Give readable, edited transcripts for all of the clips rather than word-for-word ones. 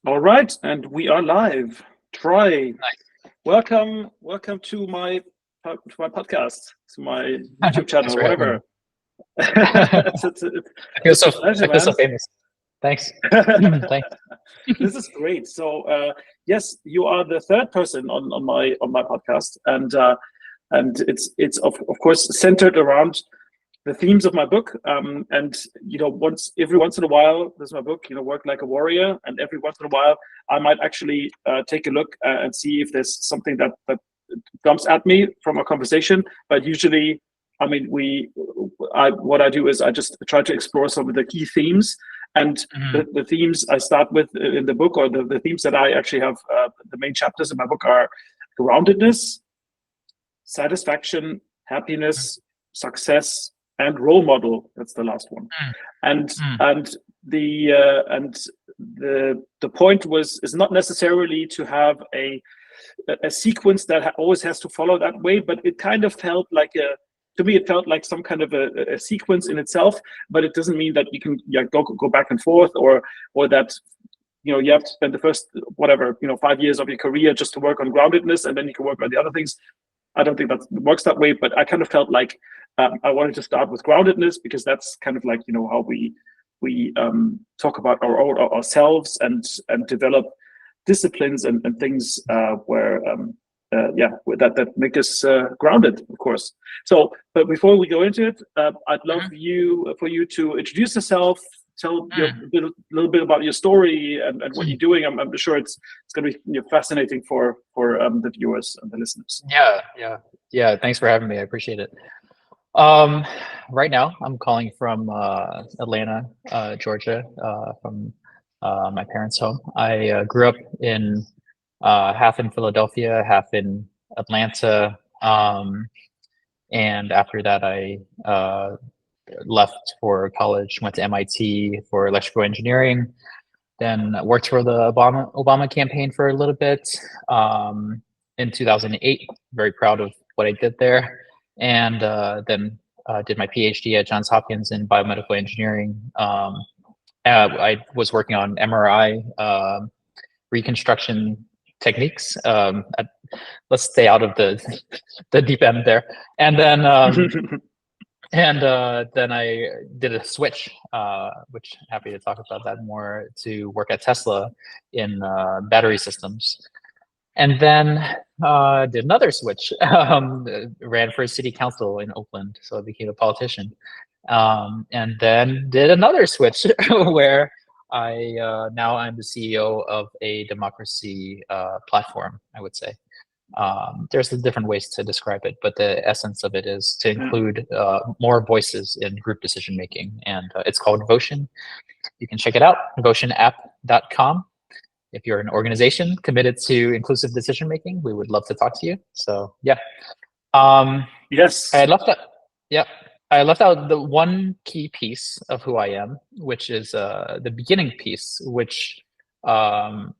All right, and we are live. Troy, Nice. welcome to my podcast, to my YouTube Thanks channel, for having me. whatever. I it's, it's, it's feel it's so a pleasure, I feel so man. famous. Thanks. Thanks. This is great. So, yes, you are the third person on my podcast, and it's of course centered around the themes of my book. And once every once in a while, there's my book, Work Like a Warrior, and every once in a while, I might actually take a look and see if there's something that comes at me from a conversation. But usually, I mean, what I do is I just try to explore some of the key themes. And Mhm. the themes I start with in the book, or the themes that I actually have, the main chapters in my book are groundedness, satisfaction, happiness, success, and role model. That's the last one. Mm, And mm, and the the point is not necessarily to have a sequence that always has to follow that way, but it kind of felt like to me it felt like some kind of a sequence in itself. But it doesn't mean that you can go back and forth, or that you have to spend the first whatever 5 years of your career just to work on groundedness, and then you can work on the other things. I don't think that works that way, but I kind of felt like I wanted to start with groundedness, because that's kind of like how we talk about ourselves, and develop disciplines and things where that make us grounded, of course. So, but before we go into it, I'd love mhm, for you to introduce yourself, tell mm, a little bit about your story and what you're mm. doing. I'm sure it's going to be fascinating for the viewers and the listeners. Yeah, yeah, yeah. Thanks for having me. I appreciate it. Um, right now I'm calling from Atlanta, Georgia, from my parents' home. I grew up in half in Philadelphia, half in Atlanta. And after that, I left for college, went to MIT for electrical engineering, then worked for the Obama campaign for a little bit in 2008. Very proud of what I did there. And then did my PhD at Johns Hopkins in biomedical engineering. I was working on MRI reconstruction techniques. Let's stay out of the the deep end there. And then then I did a switch, which happy to talk about that more, to work at Tesla in battery systems. And then did another switch, ran for city council in Oakland, so I became a politician. And then did another switch where I now I'm the CEO of a democracy platform, I would say. There's different ways to describe it, but the essence of it is to Yeah. include more voices in group decision making, and it's called Votion. You can check it out, votionapp.com. If you're an organization committed to inclusive decision making, we would love to talk to you. So yeah, um, I Yes. left out. Yeah, I left out the one key piece of who I am, which is the beginning piece, which um,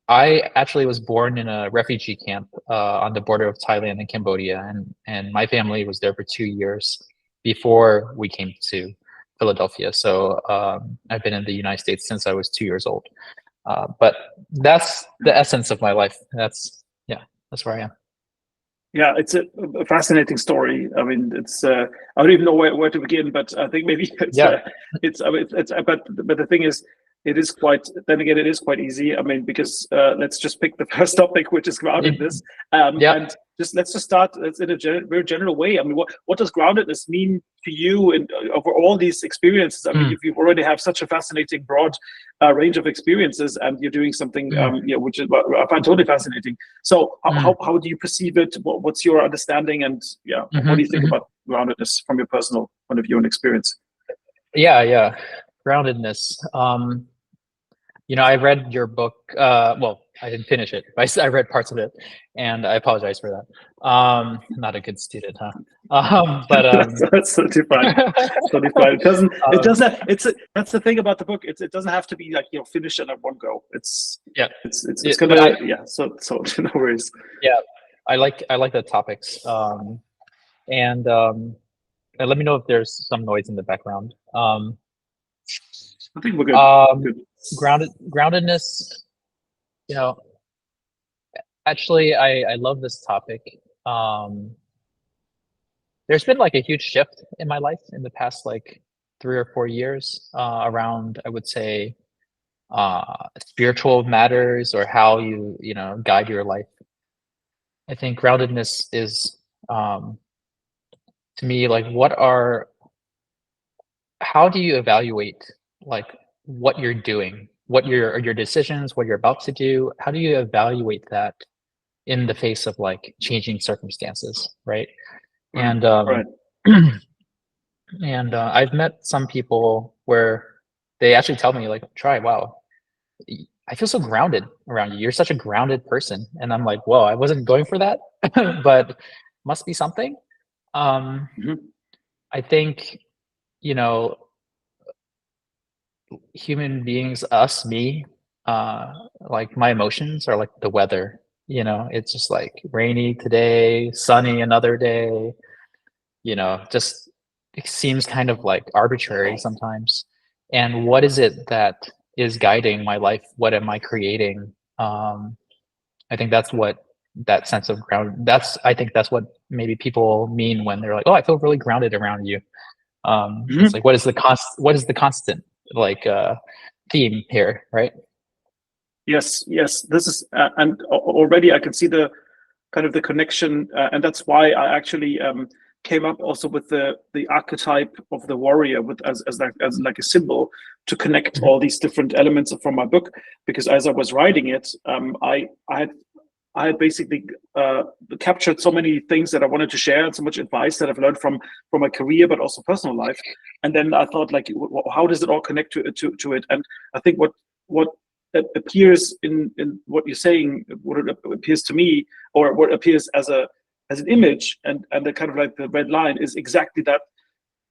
I actually was born in a refugee camp on the border of Thailand and Cambodia, and my family was there for 2 years before we came to Philadelphia. So I've been in the United States since I was 2 years old. But that's the essence of my life. Yeah, that's where I am. Yeah, it's a fascinating story. I mean, it's I don't even know where to begin, but I think maybe Yeah. I mean, but the thing is, it is quite. Then again, it is quite easy. I mean, because let's just pick the first topic, which is groundedness, Yeah. and let's just start in a very general way. I mean, what does groundedness mean to you, and over all these experiences? I mean, Mm, if you already have such a fascinating broad range of experiences, and you're doing something, mm, which is I find totally fascinating. So mm, how do you perceive it? What's your understanding? And yeah, what do you think mhm. about groundedness from your personal point of view and experience? Yeah, yeah. Groundedness. I read your book. Well, I didn't finish it, but I read parts of it, and I apologize for that. Not a good student, huh? But That's totally fine. Totally fine. It um, doesn't. That's the thing about the book. It doesn't have to be like finish it at one go. yeah, It's but gonna yeah. So no worries. yeah, I like the topics. And let me know if there's some noise in the background. I think we're good. Um, Good. groundedness. You know, actually, I love this topic. There's been like a huge shift in my life in the past like 3 or 4 years around, I would say, spiritual matters or how you know guide your life. I think groundedness is to me like how do you evaluate like what you're doing, what your decisions, what you're about to do? How do you evaluate that in the face of like changing circumstances, right? And Right. and I've met some people where they actually tell me like, "Try, wow, I feel so grounded around you. You're such a grounded person." And I'm like, "Whoa, I wasn't going for that, but must be something." Um, Mhm. I think, you know, human beings, us, me, like my emotions are like the weather. You know, it's just like rainy today, sunny another day. You know, just it seems kind of like arbitrary sometimes. And what is it that is guiding my life? What am I creating? I think that's what that sense of ground. I think that's what maybe people mean when they're like, "Oh, I feel really grounded around you." It's Mhm. like, what is the What is the constant like theme here, right? Yes, yes. This is, and already I can see the kind of the connection, and that's why I actually came up also with the archetype of the warrior with as like a symbol to connect Mhm. all these different elements from my book. Because as I was writing it, I had basically captured so many things that I wanted to share and so much advice that I've learned from my career, but also personal life. And then I thought, like, how does it all connect to it? And I think what appears in what you're saying, what it appears to me, or what appears as an image, and the kind of like the red line is exactly that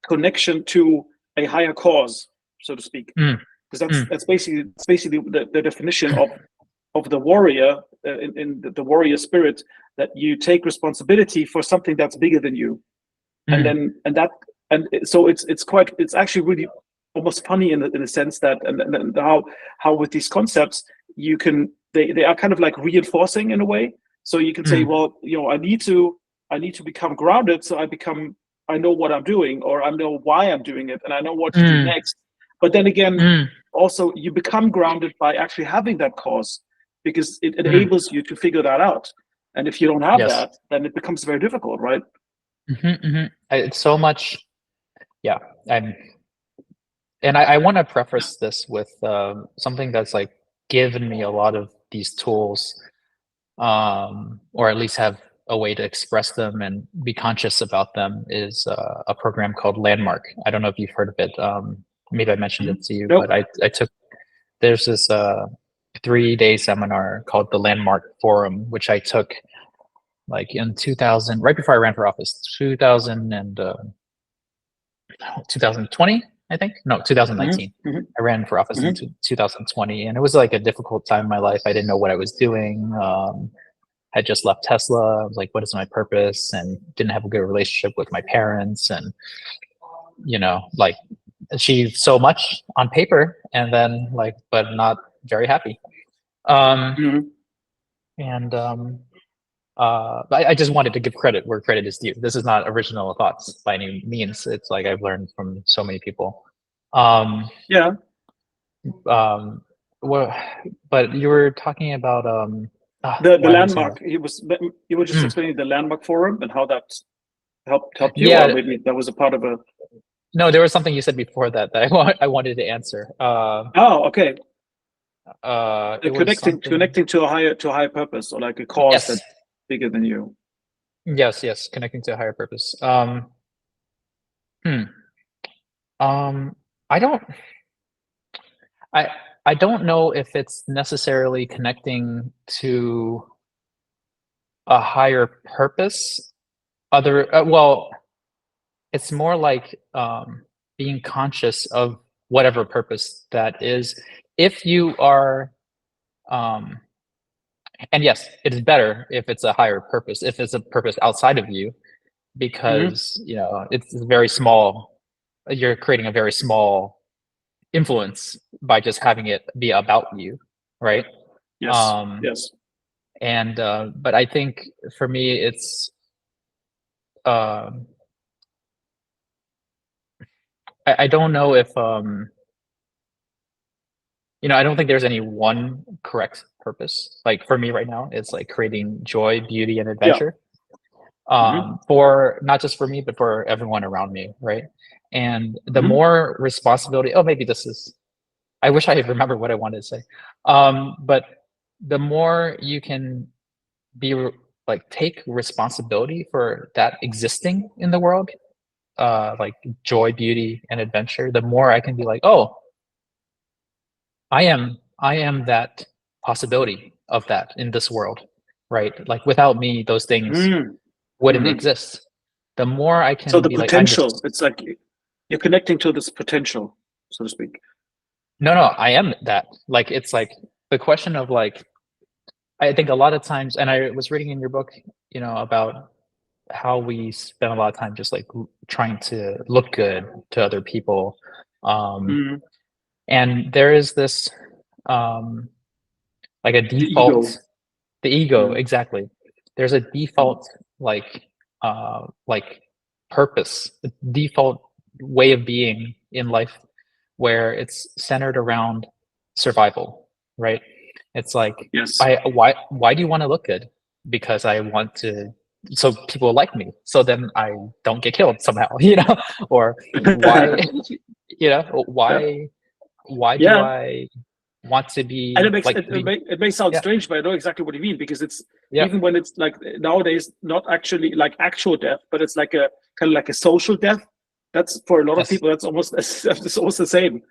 connection to a higher cause, so to speak. Mm, Because mm, that's basically the definition of the warrior, in the warrior spirit, that you take responsibility for something that's bigger than you. And mm, then and so it's actually really almost funny in the sense that, and how with these concepts you can, they are kind of like reinforcing in a way. So you can say, mm, well, I need to become grounded, so I know what I'm doing, or I know why I'm doing it, and I know what to do mm, next. But then again, mm, also you become grounded by actually having that cause, because it mm. enables you to figure that out. And if you don't have Yes. that, then it becomes very difficult, right? It's so much. Yeah. I'm, and I want to preface this with something that's like given me a lot of these tools, or at least have a way to express them and be conscious about them, is a program called Landmark. I don't know if you've heard of it. Maybe I mentioned Mhm. it to you, but Nope. I took, there's this 3-day seminar called the Landmark Forum, which I took like in 2000, right before I ran for office, 2020, I think. No, Mhm. 2019. Mhm. I ran for office in Mhm. 2020, and it was like a difficult time in my life. I didn't know what I was doing. I just left Tesla. I was like, what is my purpose? And didn't have a good relationship with my parents, and like achieved so much on paper, and then like, but not very happy. Um, Mhm. and but I just wanted to give credit where credit is due. This is not original thoughts by any means. It's like I've learned from so many people. Um, Yeah. um, well, but you were talking about The why am I losing landmark. that? You were just Mm. explaining the landmark forum and how that helped you, or Yeah, maybe that was a part of a. no, there was something you said before that I wanted to answer. Oh, okay. It was something. Connecting to a higher purpose, or like a cause Yes, that's bigger than you. yes, connecting to a higher purpose. Hmm. Um, I don't. I I don't know if it's necessarily connecting to a higher purpose. Well, it's more like being conscious of whatever purpose that is. If you are, um, and yes, it is better if it's a higher purpose. If it's a purpose outside of you, Hmm. because it's very small. You're creating a very small influence by just having it be about you, right? Yes. Yes. And but I think for me, it's I don't know if I don't think there's any one correct purpose. Like for me right now, it's like creating joy, beauty, and Yeah. adventure. Mm-hmm. For not just for me, but for everyone around me, right? And the Mm-hmm. more responsibility. Oh, maybe this is. I wish I had remembered what I wanted to say. But the more you can like take responsibility for that existing in the world, like joy, beauty, and adventure, the more I can be like, oh, I am that possibility of that in this world, right? Like without me, those things wouldn't Mm-hmm. exist. The more I So can the be like, I'm this. potential, it's like you're connecting to this potential, so to speak. No, I am that. Like it's like the question of like, I think a lot of times, and I was reading in your book, about how we spend a lot of time just like trying to look good to other people. Mm-hmm. And there is this like a The ego. default, the ego, Mm-hmm. exactly. There's a default like purpose, a default way of being in life where it's centered around survival, right? It's like Yes. why do you want to look good? Because I want to, so people like me, so then I don't get killed somehow, or why, Yeah. why do Yeah. I want to And be like it may sound yeah, strange, but I know exactly what you mean, because it's yeah, even when it's like nowadays not actually like actual death, but it's like a kind of like a social death. That's for a lot of yes, people. That's almost it's almost the same.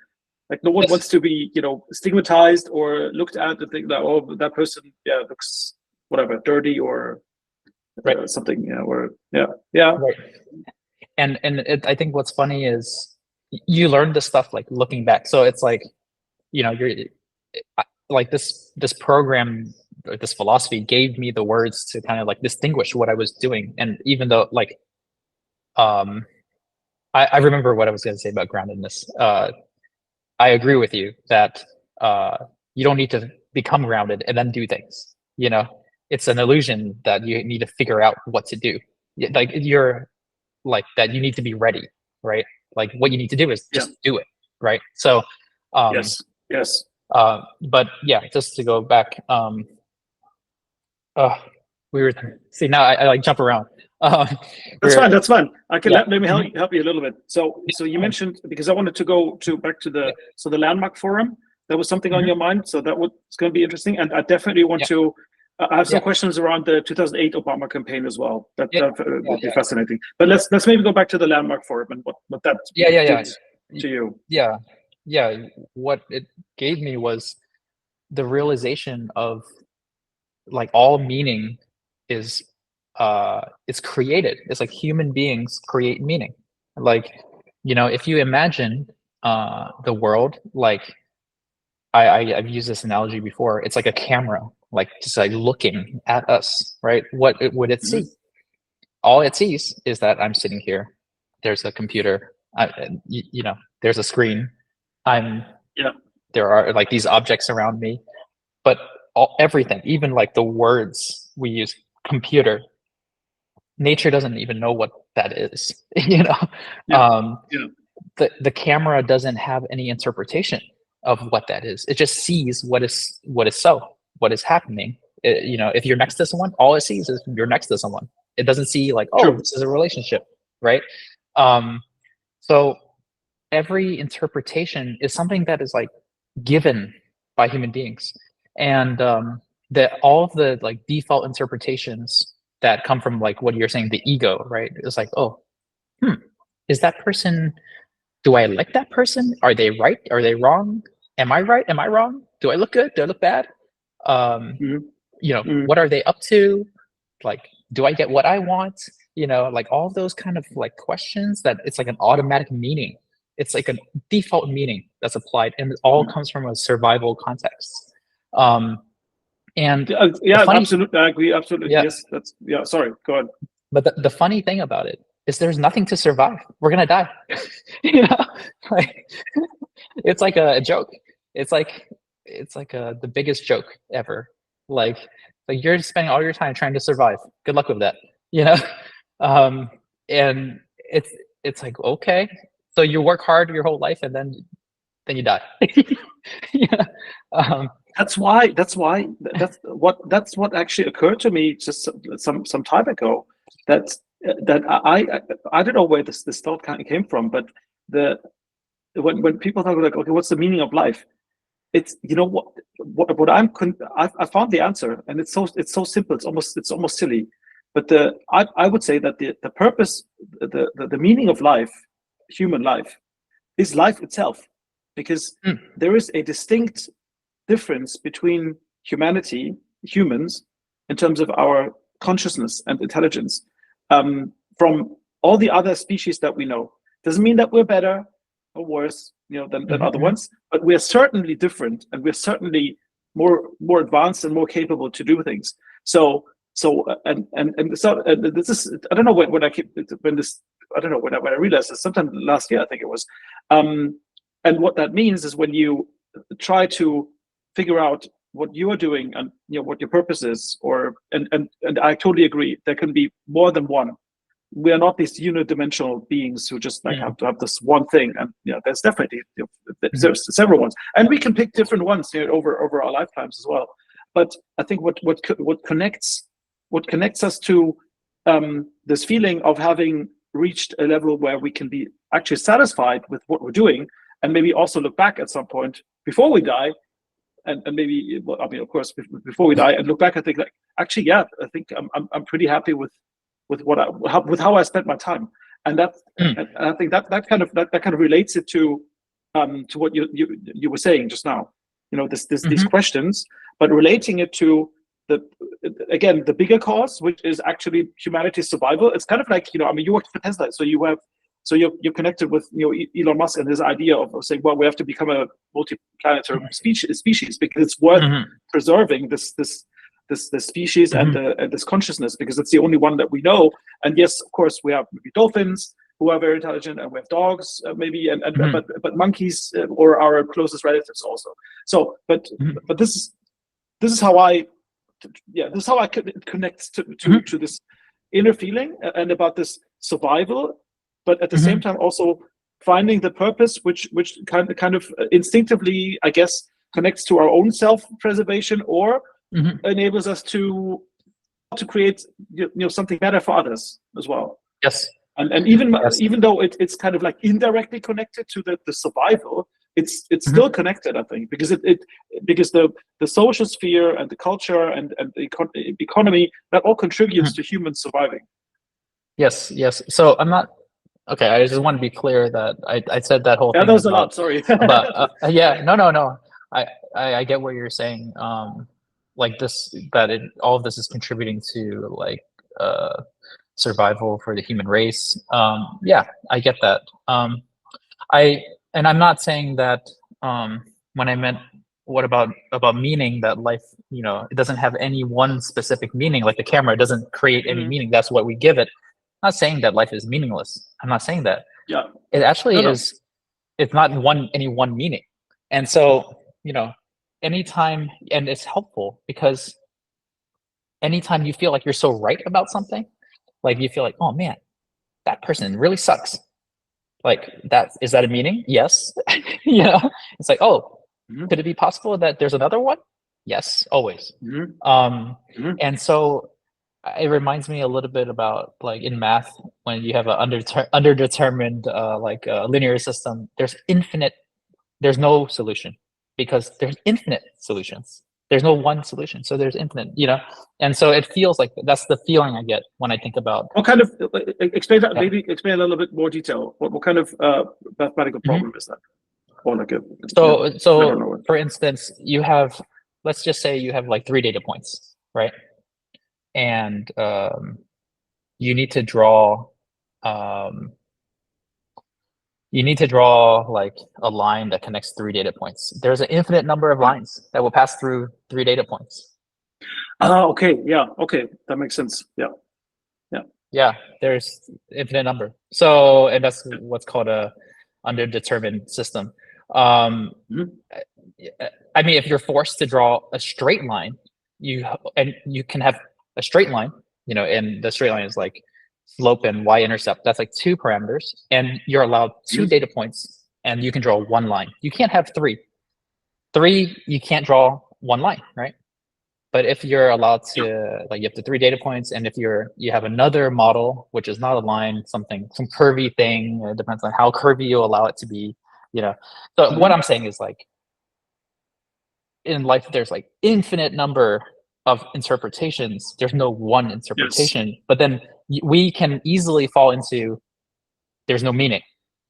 Like no one yes, wants to be stigmatized or looked at and think that, oh, that person looks whatever dirty or right, something, or yeah. right. And I think what's funny is you learn this stuff like looking back. So it's like, you're like this program or this philosophy gave me the words to kind of like distinguish what I was doing. And even though like um I remember what I was going to say about groundedness. I agree with you that you don't need to become grounded and then do things. It's an illusion that you need to figure out what to do. Like you're like that you need to be ready, right? Like what you need to do is Yeah. just do it, right? So Yes. but yeah, just to go back, uh we were see now I like jump around. That's fine. We're That's fine. I can yeah, let me mhm, help you a little bit. So you yeah, mentioned, because I wanted to go to back to yeah, the landmark forum. There was something on mhm, your mind, so it's going to be interesting. And I definitely want yeah, to. I have some yeah, questions around the 2008 Obama campaign as well. That yeah, yeah, would be fascinating. But let's maybe go back to the landmark forum and what that yeah, yeah, yeah, did yeah, to you. yeah, yeah. What it gave me was the realization of like all meaning is it's created. It's like human beings create meaning. Like, if you imagine the world, like I've used this analogy before, it's like a camera, like just like looking at us, right? What would it see? Mhm. All it sees is that I'm sitting here, there's a computer, there's a screen, I'm Yeah. there are like these objects around me, but everything, even like the words we use, computer, nature doesn't even know what that is. Yeah. um, Yeah. the camera doesn't have any interpretation of what that is. It just sees what is happening. If you're next to someone, all it sees is you're next to someone. It doesn't see like, oh, True. this is a relationship, right? um, so every interpretation is something that is like given by human beings, and that all of the like default interpretations that come from like what you're saying, the ego, right? It's like, oh, hmm, is that person, do I like that person? Are they right? Are they wrong? Am I right? Am I wrong? Do I look good? Do I look bad? um Hmm. Hmm. what are they up to? Like, do I get what I want? Like all of those kind of like questions that it's like an automatic meaning. It's like a default meaning that's applied, and it all comes from a survival context. um and Yeah, the yeah, funny absolutely. I agree. Absolutely. yeah Yes. That's yeah. Sorry. Go ahead. but the funny thing about it is there's nothing to survive. We're gonna die. you know like it's like a joke. It's like it's like the biggest joke ever. Like you're spending all your time trying to survive. Good luck with that, you know. And it's like, okay, so you work hard your whole life and then you die. Yeah. That's what actually occurred to me just some time ago. That I don't know where this thought kind of came from, but when people talk like, okay, what's the meaning of life? It's, you know, what I found the answer, and it's so simple. It's almost silly, but I would say that the purpose, the meaning of life, human life, is life itself, because there is a distinct difference between humans, in terms of our consciousness and intelligence, from all the other species that we know. Doesn't mean that we're better or worse, than other ones, but we're certainly different, and we're certainly more advanced and more capable to do things. So this is, I don't know when I realized this, sometime last year I think it was, and what that means is when you try to figure out what you are doing and what your purpose is, and I totally agree, there can be more than one. We are not these unidimensional beings who just have to have this one thing, and there's definitely there's several ones, and we can pick different ones over our lifetimes as well. But I think what connects us to this feeling of having reached a level where we can be actually satisfied with what we're doing, and maybe also look back at some point before we die, and maybe, well, I mean, of course, before we die, and look back and think like, actually, yeah, I think I'm pretty happy with how I spent my time, and and I think that kind of relates it to what you were saying just now. These questions, but relating it to the bigger cause, which is actually humanity's survival. It's kind of like, I mean, you worked for Tesla, so you're connected with Elon Musk and his idea of saying, well, we have to become a multi-planetary species because it's worth preserving this species and this consciousness, because it's the only one that we know. And yes, of course, we have maybe dolphins who are very intelligent, and we have dogs maybe, but monkeys or our closest relatives also. So, but this is how I connect to this inner feeling and about this survival, but at the same time also finding the purpose, which kind of instinctively, I guess, connects to our own self-preservation, or enables us to create something better for others as well. Yes. And even though it's kind of like indirectly connected to the survival, it's still connected, I think, because because the social sphere and the culture and the economy, that all contributes to humans surviving. Yes. So I'm not okay. I just want to be clear that I said that whole thing. That was a lot. Sorry. But yeah, no. I get what you're saying. Like this, all of this is contributing to like survival for the human race. Yeah, I get that. And I'm not saying that when I meant what about meaning, that life, it doesn't have any one specific meaning, like the camera doesn't create any meaning. That's what we give it. I'm not saying that life is meaningless. I'm not saying that. Yeah. It actually is. It's not any one meaning. And so, anytime, and it's helpful because anytime you feel like you're so right about something, like you feel like, oh man, that person really sucks. Like is that a meaning? Yes. It's like, oh, could it be possible that there's another one? Yes, always. And so it reminds me a little bit about like in math, when you have an underdetermined linear system, there's no solution, because there's infinite solutions. There's no one solution, so there's infinite, and so it feels like that's the feeling I get when I think about. What kind of explain that? Maybe explain a little bit more detail. What kind of mathematical problem is that? Or like so for instance, let's just say you have like 3 data points, right? And you need to draw like a line that connects 3 data points. There's an infinite number of lines that will pass through 3 data points. Okay. Yeah. Okay. That makes sense. Yeah. Yeah. There's infinite number. So, and that's what's called a underdetermined system. Mhm. I mean, if you're forced to draw a straight line, you can have a straight line, and the straight line is like slope and y-intercept. That's like 2 parameters, and you're allowed 2 Mhm. data points, and you can draw 1 line. You can't have 3. 3, you can't draw 1 line, right? But if you're allowed to, like, you have the 3 data points, and if you have another model which is not a line, some curvy thing, it depends on how curvy you allow it to be, So what Mhm. I'm saying is, like, in life, there's like infinite number of interpretations. There's no one Yes. interpretation, but then we can easily fall into there's no meaning,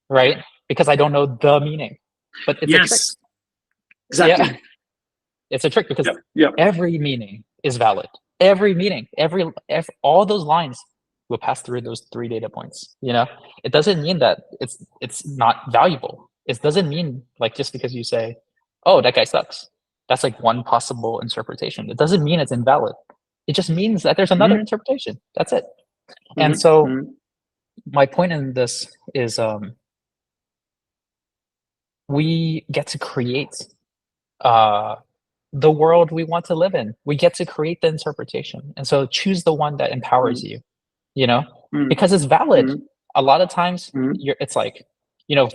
right? Because I don't know the meaning, but it's a trick. Yes. Yeah, Exactly. it's a trick because Yep. Yep. every meaning is valid. Every meaning, all those lines will pass through those 3 data points. It doesn't mean that it's not valuable. It doesn't mean, like, just because you say, "Oh, that guy sucks." That's like one possible interpretation. It doesn't mean it's invalid. It just means that there's another Mhm. interpretation. That's it. And Mhm. so Mhm. my point in this is, we get to create uh, the world we want to live in. We get to create the interpretation. And so choose the one that empowers Mhm. you, you know, Mhm. because it's valid. Mhm. A lot of times Mhm. it's like,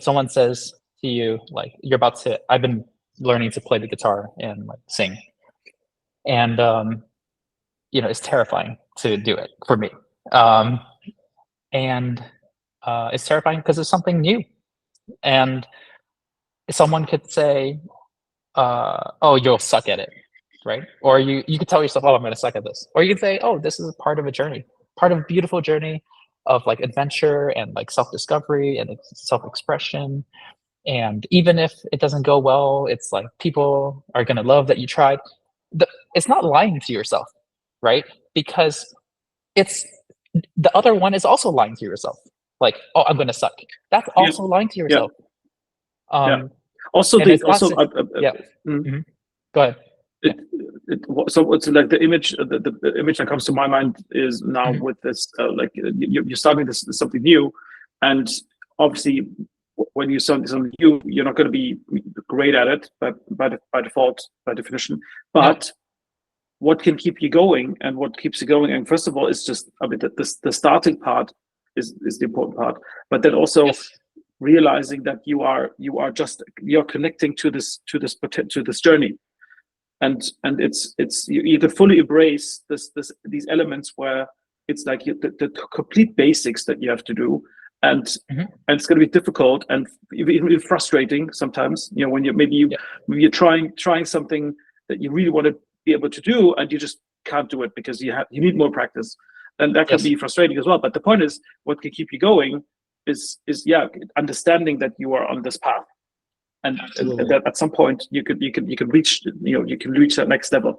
someone says to you, like, I've been learning to play the guitar and like sing. And, it's terrifying to do it for me. Um, and it's terrifying because it's something new. And someone could say, "Oh, you'll suck at it," right? Or you could tell yourself, "Oh, I'm going to suck at this," or you could say, "Oh, this is part of a journey, part of a beautiful journey of like adventure and like self-discovery and self-expression." And even if it doesn't go well, it's like people are going to love that you tried. It's not lying to yourself, right? Because it's the other one is also lying to yourself. Like, "Oh, I'm going to suck." That's Yeah. also lying to Yeah. yourself. Yeah. Um, Also, and the it's not. also Yeah. mm, Mhm. Go ahead. Yeah. so it's like the image. The image that comes to my mind is now Mhm. with this like you're starting this something new, and obviously when you start something new, you're not going to be great at it, but by default, by definition. Yep. But what can keep you going, and what keeps you going, and first of all, it's just, I mean, the starting part is the important part, but then also Yes. realizing that you're connecting to this journey, and you can fully embrace these elements where it's like the complete basics that you have to do, and Mhm. and it's going to be difficult and even frustrating sometimes, when Yep. maybe you're trying something that you really want to be able to do, and you just can't do it because you need more practice, and that can Yes. be frustrating as well. But the point is, what can keep you going is understanding that you are on this path, and Absolutely. that at some point you can reach, you can reach that next level.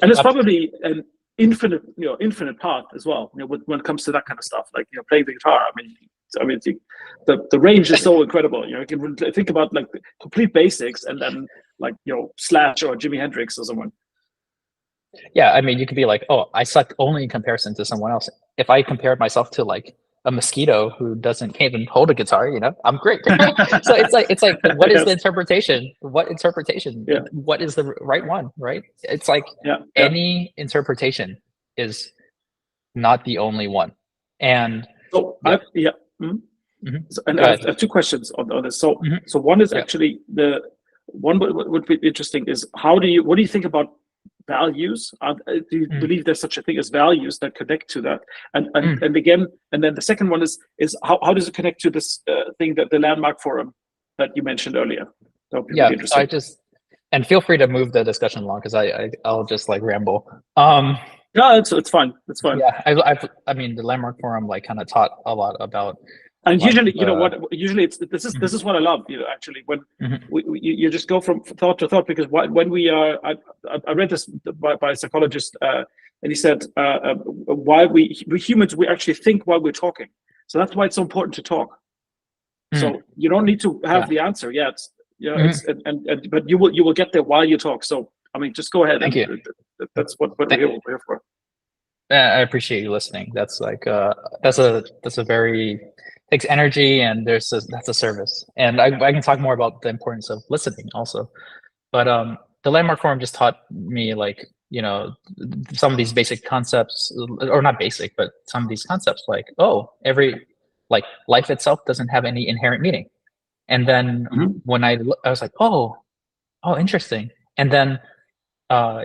And it's Absolutely. probably an infinite path as well, when it comes to that kind of stuff, like, playing the guitar. I mean the range is so incredible. You can think about like the complete basics, and then, like, Slash or Jimi Hendrix or someone. Yeah, I mean, you could be like, "Oh, I suck only in comparison to someone else." If I compared myself to like a mosquito who can't even hold a guitar, I'm great. So it's like, what is the Yes. interpretation? What interpretation? Yeah. What is the right one, right? It's like Yeah. Yeah. any interpretation is not the only one. And So yeah. yeah. Mhm. Mhm. So, and Go I have ahead. 2 questions on this. So, Mhm. one is Yeah. actually the one would be interesting is, what do you think about values? Do you Mm. believe there's such a thing as values that connect to that? And and Mm. and again, and then the second one is how does it connect to this thing, that the landmark forum that you mentioned earlier? That would be Yeah. really interesting. And feel free to move the discussion along because I'll just like ramble. No, it's fine. It's fine. Yeah, I mean, the landmark forum like kind of taught a lot about And like usually, the. usually it's this Mhm. is what I love. Actually, when Mhm. you just go from thought to thought, because when we are, I read this by a psychologist, and he said, why we humans, we actually think while we're talking. So that's why it's so important to talk. Mm. So you don't need to have Yeah. the answer yet. Mhm. It's and but you will get there while you talk. So I mean, just go ahead, Thank and you. that's what Th- we're here for. I appreciate you listening. That's like that's a very takes energy, and that's a service. And I can talk more about the importance of listening also. But the Landmark Forum just taught me, like, you know, some of these basic concepts, or not basic, but some of these concepts, like, oh, like life itself doesn't have any inherent meaning. And then when I was like, oh, interesting. And then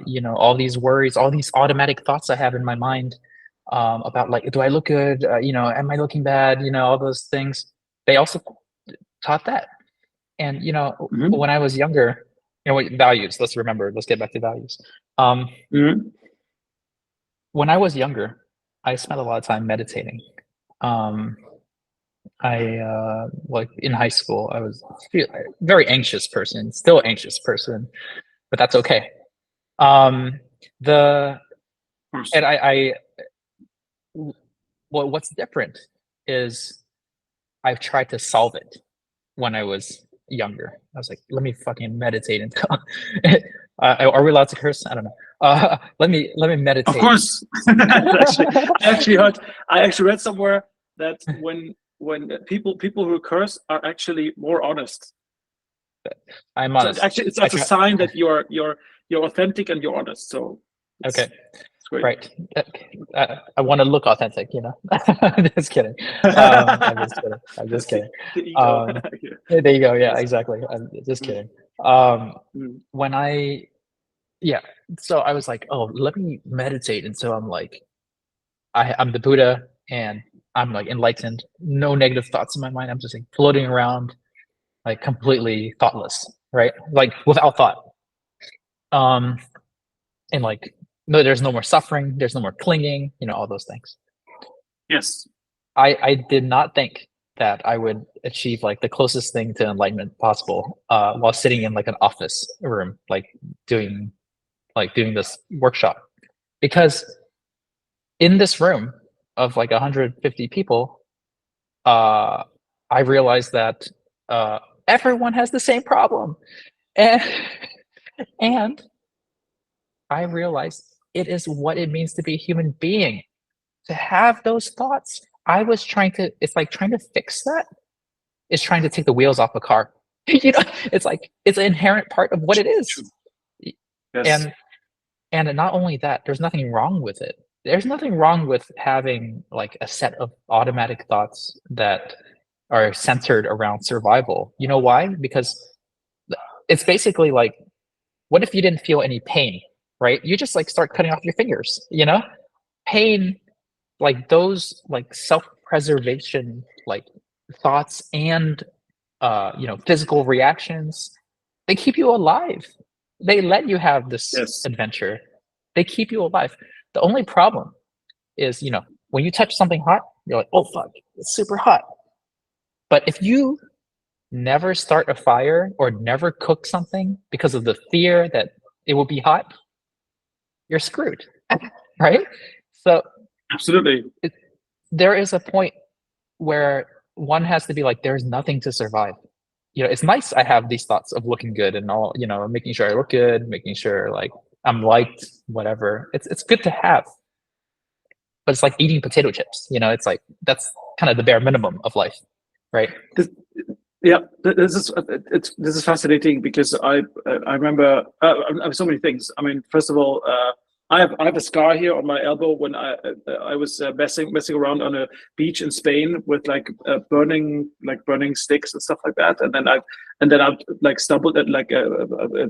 you know, all these worries, all these automatic thoughts I have in my mind about, like, do I look good? You know, am I looking bad? You know, all those things. They also taught that. And, you know, when I was younger, you know, values, let's get back to values. When I was younger, I spent a lot of time meditating. I like in high school, I was a very anxious person, still anxious person, but that's okay. And what's different is I've tried to solve it when I was younger. I was like, let me fucking meditate and are we allowed to curse? I don't know. Let me meditate. Of course. I actually read somewhere that when people who curse are actually more honest. I'm honest. So it's a sign that you're authentic and you're honest. So okay, great. Right. I want to look authentic, you know. Just kidding. I'm just kidding. There you go. Yeah, exactly. I'm just kidding. So I was like, oh, let me meditate. And so I'm like, I'm the Buddha, and I'm like enlightened, no negative thoughts in my mind. I'm just like floating around, like completely thoughtless, right? Like without thought. And like, no, there's no more suffering, there's no more clinging, you know, all those things. Yes. I did not think that I would achieve like the closest thing to enlightenment possible while sitting in like an office room, like doing this workshop. Because in this room of like 150 people, I realized that everyone has the same problem. And I realized it is what it means to be a human being, to have those thoughts. It's like trying to fix that is trying to take the wheels off a car. You know, it's like, it's an inherent part of what it is. Yes. And not only that, there's nothing wrong with it. There's nothing wrong with having like a set of automatic thoughts that are centered around survival. You know why? Because it's basically like, what if you didn't feel any pain, right? You just like start cutting off your fingers, you know? Pain, like those like self-preservation like thoughts and you know, physical reactions, they keep you alive. They let you have this adventure. They keep you alive. The only problem is, you know, when you touch something hot, you're like, oh fuck, it's super hot. But if you never start a fire or never cook something because of the fear that it will be hot, you're screwed, right? So absolutely, there is a point where one has to be like, there's nothing to survive. You know, it's nice I have these thoughts of looking good and all, you know, making sure I look good, making sure like I'm liked, whatever. It's good to have. But it's like eating potato chips, you know, it's like, that's kind of the bare minimum of life, right? This is fascinating because I remember so many things. I mean, first of all, I have a scar here on my elbow when I was messing around on a beach in Spain with like burning sticks and stuff like that, and then I like stumbled and like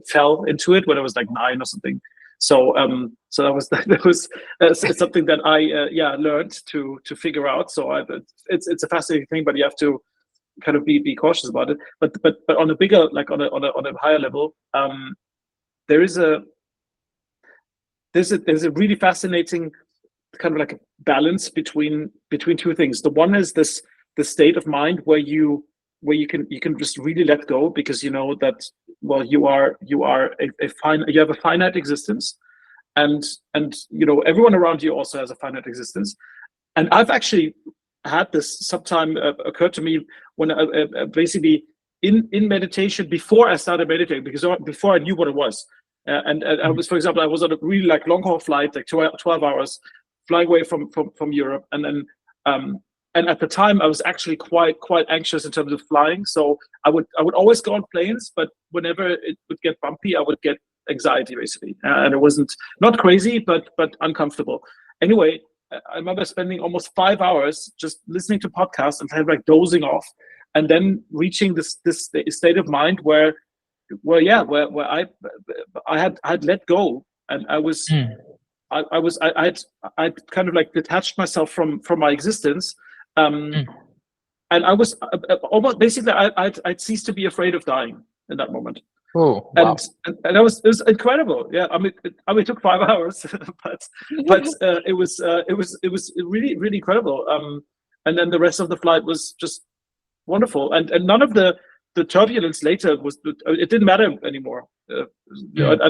fell into it when I was like 9 or something. So that was something that I learned to figure out. So it's a fascinating thing, but you have to kind of be cautious about it. But on a bigger, like on a higher level, there's a really fascinating kind of like a balance between two things. The one is the state of mind where you can just really let go, because you know that, well, you have a finite existence, and you know everyone around you also has a finite existence. And I've actually had this sometime occur to me when I basically in meditation, before I started meditating, because before I knew what it was. And I was, for example, I was on a really like long haul flight, like 12 hours, flying away from Europe, and then and at the time I was actually quite anxious in terms of flying. So I would always go on planes, but whenever it would get bumpy, I would get anxiety basically, and it wasn't not crazy, but uncomfortable. Anyway, I remember spending almost 5 hours just listening to podcasts and kind of like dozing off, and then reaching this state of mind where I had let go, and I'd kind of like detached myself from my existence, and I was almost basically I'd ceased to be afraid of dying in that moment. Oh, wow. And it was incredible. Yeah, I mean, it took 5 hours, but it was really really incredible. And then the rest of the flight was just wonderful, and none of the turbulence later was, it didn't matter anymore. I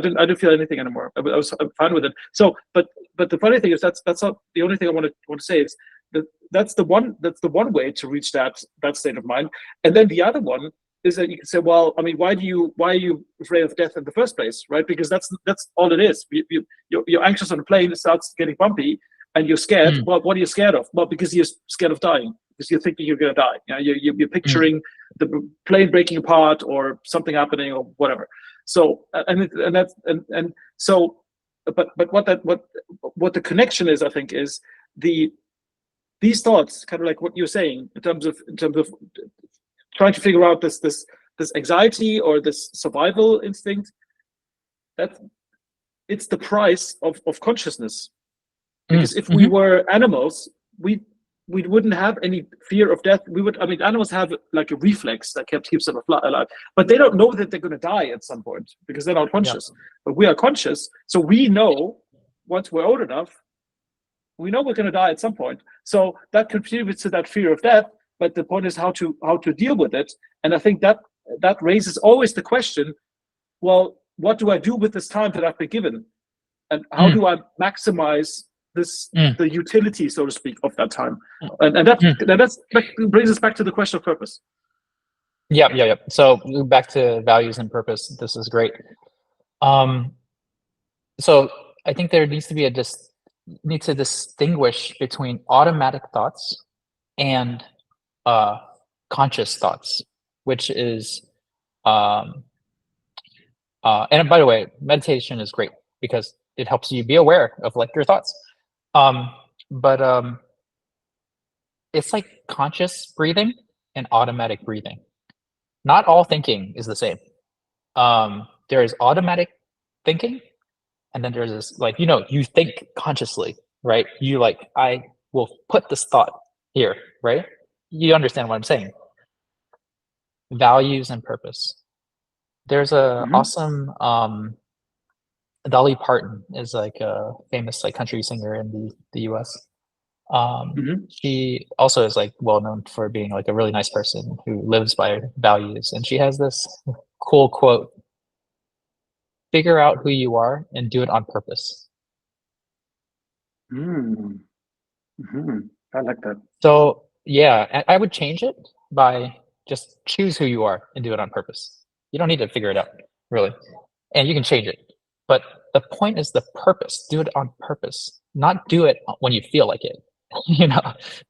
didn't feel anything anymore. I was fine with it. So, but the funny thing is that's not the only thing I want to say is that that's the one way to reach that state of mind. And then the other one is that you can say, well, I mean, why are you afraid of death in the first place, right? Because that's all it is. You're anxious on a plane, it starts getting bumpy, and you're scared. Well, what are you scared of? Well, because you're scared of dying, because you're thinking you're going to die. You're picturing the plane breaking apart or something happening or whatever. So but what the connection is, I think, is these thoughts, kind of like what you're saying in terms of trying to figure out this anxiety or this survival instinct, that it's the price of consciousness. Because if we were animals, we wouldn't have any fear of death. Animals have like a reflex that keeps them alive, but they don't know that they're going to die at some point because they're not conscious. Yeah. But we are conscious, so we know once we're old enough, we know we're going to die at some point. So that contributes to that fear of death. But the point is how to deal with it. And I think that raises always the question, well, what do I do with this time that I've been given? And how do I maximize the utility, so to speak, of that time? And that brings us back to the question of purpose. Yeah. So back to values and purpose. This is great. So I think there needs to be need to distinguish between automatic thoughts and conscious thoughts, which is and by the way, meditation is great because it helps you be aware of like your thoughts, but it's like conscious breathing and automatic breathing. Not all thinking is the same. There is automatic thinking, and then there's this, like, you think consciously, right? You like, I will put this thought here, right? You understand what I'm saying. Values and purpose. There's a awesome Dolly Parton is like a famous like country singer in the US. She also is like well known for being like a really nice person who lives by values, and she has this cool quote: "Figure out who you are and do it on purpose." I like that. So yeah, I would change it by just choose who you are and do it on purpose. You don't need to figure it out, really. And you can change it. But the point is the purpose. Do it on purpose. Not do it when you feel like it.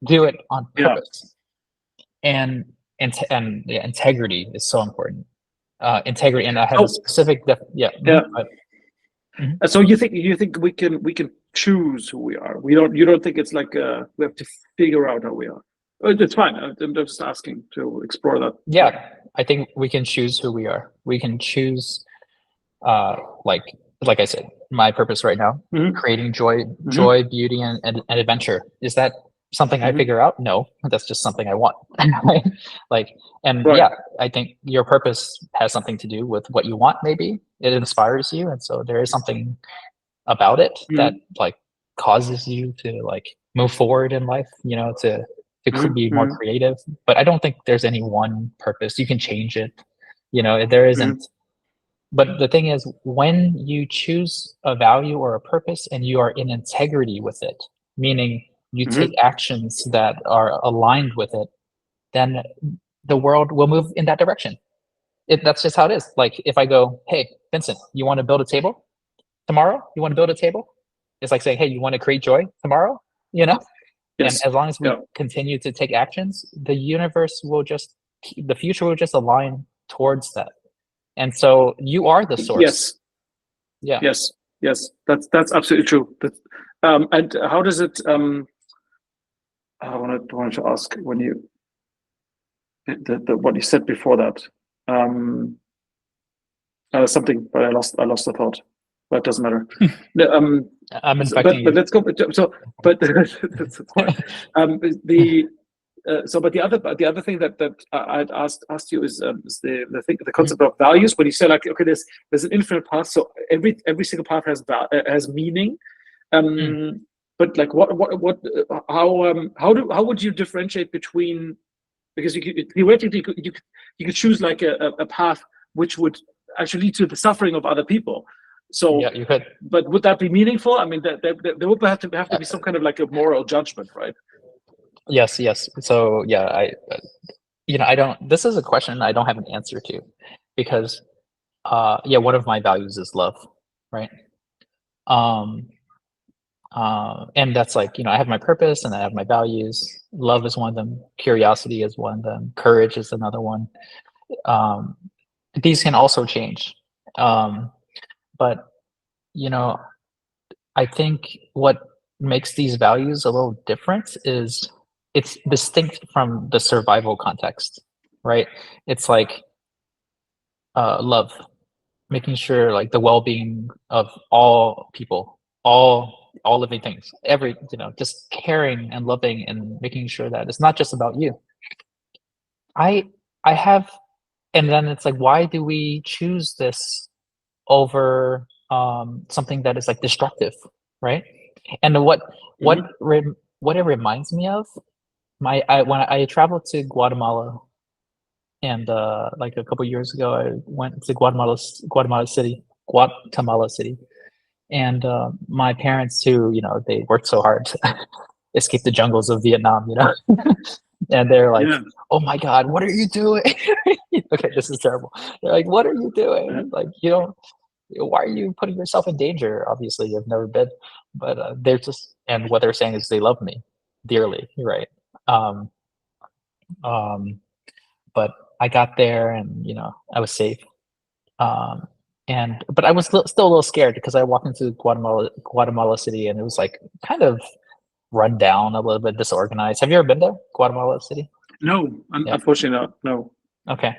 Do it on purpose. And integrity is so important. Integrity, and I have a specific So you think we can choose who we are? You don't think it's like we have to figure out how we are? It's fine. I'm just asking to explore that. Yeah, I think we can choose who we are. We can choose, like I said, my purpose right now, creating joy, beauty, and adventure. Is that something I figure out? No, that's just something I want. Yeah, I think your purpose has something to do with what you want. Maybe it inspires you, and so there is something about it that like causes you to like move forward in life. To be more creative. But I don't think there's any one purpose. You can change it. There isn't. But the thing is, when you choose a value or a purpose and you are in integrity with it, meaning you take actions that are aligned with it, then the world will move in that direction. That's just how it is. Like if I go, hey, Vincent, you want to build a table tomorrow? You want to build a table? It's like saying, hey, you want to create joy tomorrow? And Yes. as long as we Yeah. continue to take actions, the universe will just, the future will just align towards that. And so you are the source. Yes. Yeah. Yes. Yes. That's absolutely true. And how does it? I wanted to ask when you what you said before that. Something, but I lost the thought. But it doesn't matter. I'm infecting but you. let's go. So, but that's fine. But the other thing that I'd asked you is the thing, the concept of values. When you say like, okay, there's an infinite path, so every single path has meaning. But like, how would you differentiate between, because you could, theoretically you could choose like a path which would actually lead to the suffering of other people. So yeah, you could. But would that be meaningful? I mean, there would have to be some kind of like a moral judgment, right? Yes. So yeah, I don't. This is a question I don't have an answer to, because one of my values is love, right? And that's like, I have my purpose and I have my values. Love is one of them. Curiosity is one of them. Courage is another one. These can also change. But, I think what makes these values a little different is it's distinct from the survival context, right? It's like love, making sure like the well-being of all people, all living things, just caring and loving and making sure that it's not just about you. I have, and then it's like, why do we choose this over something that is like destructive, right? And what it reminds me of, when I traveled to Guatemala, and like a couple years ago, I went to Guatemala City, and my parents too. They worked so hard to escape the jungles of Vietnam. And they're like, Yeah. "Oh my God, what are you doing?" Okay, this is terrible. They're like, "What are you doing? Like, why are you putting yourself in danger?" Obviously, you've never been, but they're just, and what they're saying is they love me dearly, right? Um, um, but I got there, and I was safe. But I was still a little scared because I walked into Guatemala City, and it was like kind of run down, a little bit disorganized. Have you ever been there, Guatemala City? No, Yeah. unfortunately not. No. Okay.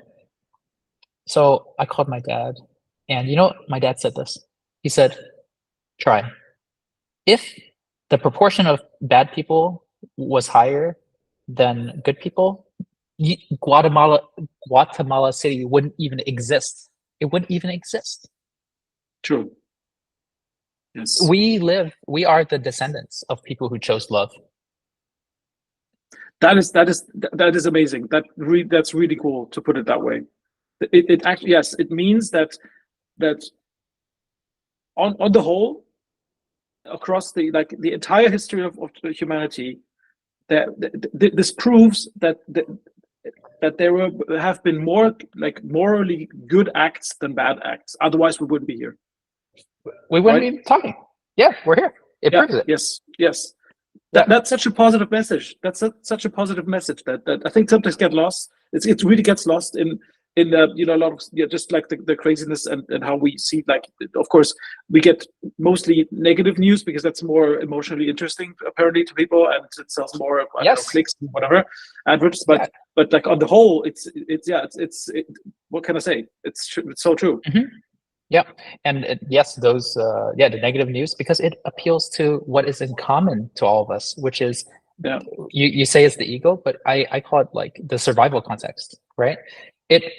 So I called my dad, and my dad said this. He said, "Try. If the proportion of bad people was higher than good people, Guatemala City wouldn't even exist. It wouldn't even exist." True. Yes. We are the descendants of people who chose love. That is amazing. That's really cool to put it that way. It actually, yes, it means that on the whole, across the entire history of humanity, that this proves that there have been more like morally good acts than bad acts. Otherwise, we wouldn't be here. We wouldn't be talking. Yeah, we're here. It proves it. Yes. That's such a positive message. That's such a positive message that I think sometimes get lost. It really gets lost in a lot of just like the craziness and how we see, like, of course we get mostly negative news because that's more emotionally interesting apparently to people, and it sells more clicks and whatever adverts. But like on the whole, it's what can I say? It's so true. Mm-hmm. Yeah, and yes, those the negative news, because it appeals to what is in common to all of us, which is you say it's the ego, but I call it like the survival context, right?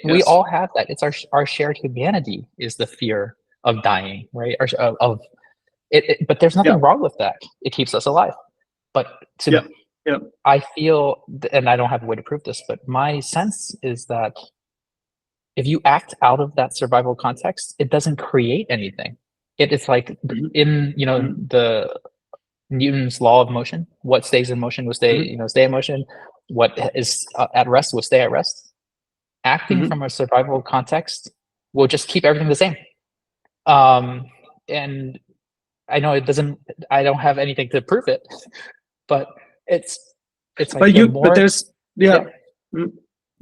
We all have that. It's our shared humanity is the fear of dying, right? But there's nothing wrong with that. It keeps us alive. But I feel, and I don't have a way to prove this, but my sense is that if you act out of that survival context, it doesn't create anything. It is like in the Newton's law of motion. What stays in motion will stay in motion. What is at rest will stay at rest. Acting from a survival context will just keep everything the same. And I know it doesn't. I don't have anything to prove it, but it's like But the more. but there's Yeah. Mm.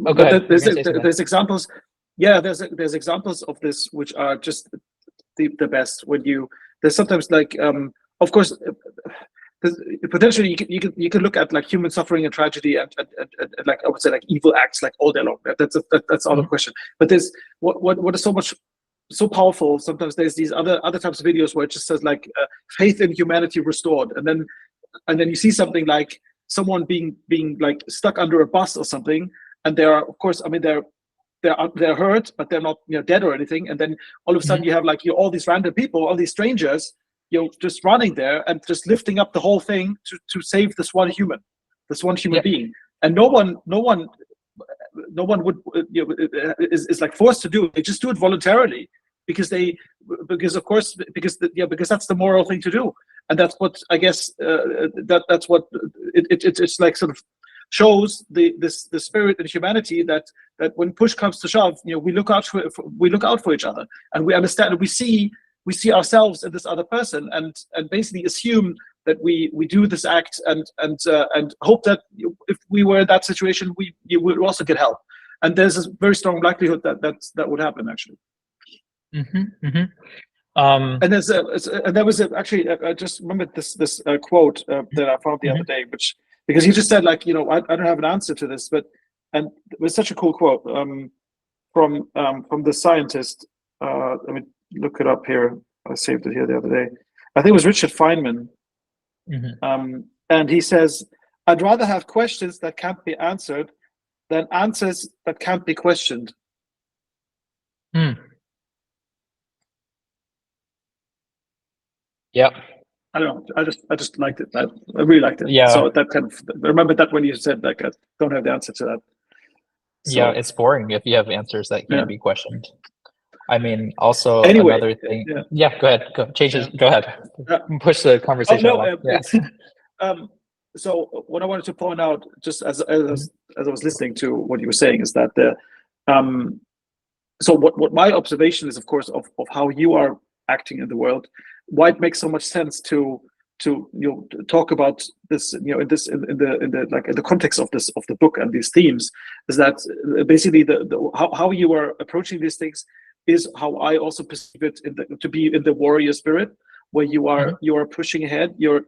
Oh, go ahead. There's examples. Yeah, there's examples of this which are just the best. When there's sometimes like of course potentially you can look at like human suffering and tragedy and like I would say like evil acts like all day long. That's out of question. But there's what is so powerful. Sometimes there's these other types of videos where it just says like faith in humanity restored, and then you see something like someone being like stuck under a bus or something, and they are, of course, I mean they're hurt, but they're not dead or anything. And then all of a sudden you have like all these random people, all these strangers, just running there and just lifting up the whole thing to save this one human being. And no one would is like forced to do it. They just do it voluntarily because that's the moral thing to do. And that's what I guess that's what it's like, sort of shows the spirit in humanity that when push comes to shove, we look out for each other, and we understand, and we see ourselves in this other person, and basically assume that we do this act and hope that if we were in that situation, you would also get help. And there's a very strong likelihood that would happen, actually. And there was actually I just remembered this quote that I found the other day, which, because he just said like, I don't have an answer to this, and it was such a cool quote from the scientist. Let me look it up here. I saved it here the other day. I think it was Richard Feynman. And he says, "I'd rather have questions that can't be answered than answers that can't be questioned." Yeah. I don't know. I just liked it. I really liked it. Yeah. So that kind of, I remember that when you said like I don't have the answer to that. So, yeah, it's boring if you have answers that can't be questioned. I mean, also anyway, another thing. Yeah, go ahead. Go ahead. Push the conversation along. So what I wanted to point out, just as I was listening to what you were saying, is that so what my observation is, of course, of how you are acting in the world, why it makes so much sense to talk about this, in the context of the book and these themes, is that basically how you are approaching these things is how I also perceive it to be in the warrior spirit, where you are pushing ahead. You're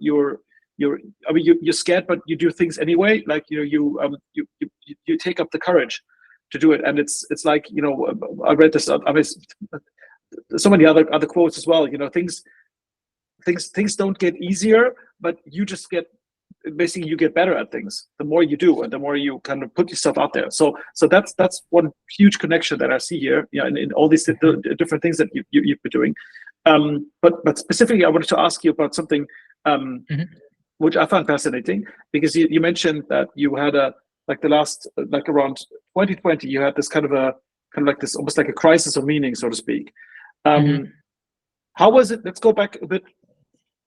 scared, but you do things anyway. Like you take up the courage to do it, and it's like I read this. I mean, so many other quotes as well. Things don't get easier, but you just get better at things the more you do, and the more you kind of put yourself out there. So that's one huge connection that I see here, in all these different things that you've been doing. But specifically, I wanted to ask you about something which I found fascinating, because you mentioned that you had around 2020, you had this kind of like this, almost like a crisis of meaning, so to speak. How was it? Let's go back a bit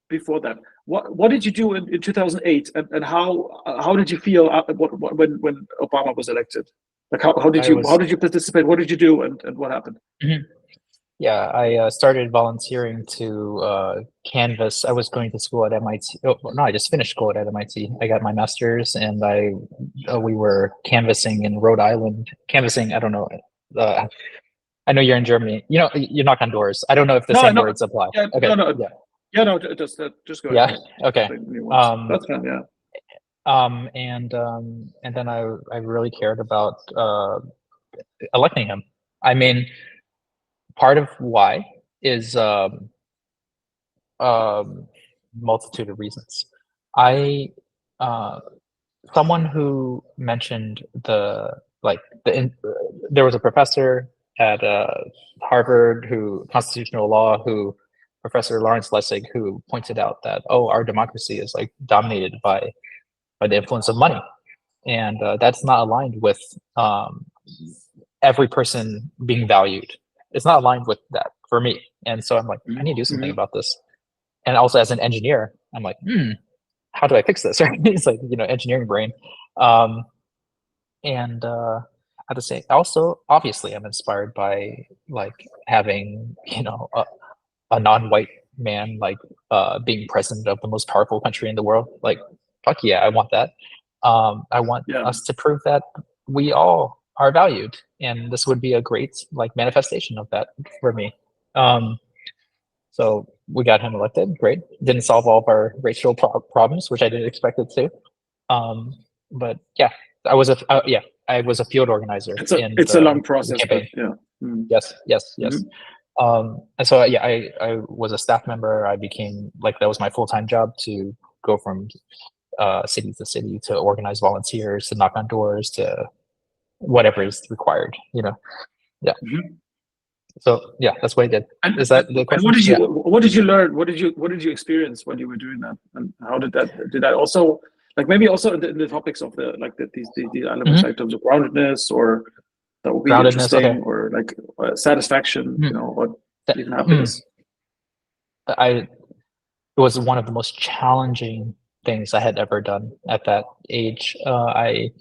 before that. What did you do in 2008, and how did you feel when Obama was elected? Like how did you participate? What did you do, and what happened? Yeah, I started volunteering to canvas. I was going to school at MIT. Oh, no, I just finished school at MIT. I got my master's, and we were canvassing in Rhode Island. Canvassing, I don't know. I know you're in Germany. You knock on doors. I don't know if the same words apply. Yeah, okay. No, just go ahead. Yeah. Okay. That's fine. Yeah. And then I really cared about electing him. I mean, part of why is multitude of reasons. Someone who mentioned there was a professor at Harvard constitutional law, Professor Lawrence Lessig, who pointed out that our democracy is like dominated by the influence of money, and that's not aligned with every person being valued. It's not aligned with that for me, and so I'm like, I need to do something about this. And also, as an engineer, I'm like, how do I fix this? Right? It's like engineering brain, and at the same, also obviously, I'm inspired by like having a non-white man being president of the most powerful country in the world. Like fuck yeah, I want that. I want us to prove that we all are valued, and this would be a great like manifestation of that for me. So we got him elected. Great. Didn't solve all of our racial problems, which I didn't expect it to. But yeah, I was a field organizer. It's a long process, but yeah. Yes. And so yeah, I was a staff member. I became like, that was my full-time job, to go from city to city, to organize volunteers, to knock on doors, to whatever is required, Yeah. So yeah, that's what I did. Is that the question? What did you learn? What did you experience when you were doing that? And how did that also, like, maybe also in the topics of these elements, like in terms of groundedness, or that would be interesting, okay. Or like satisfaction, or even happiness. It was one of the most challenging things I had ever done at that age. I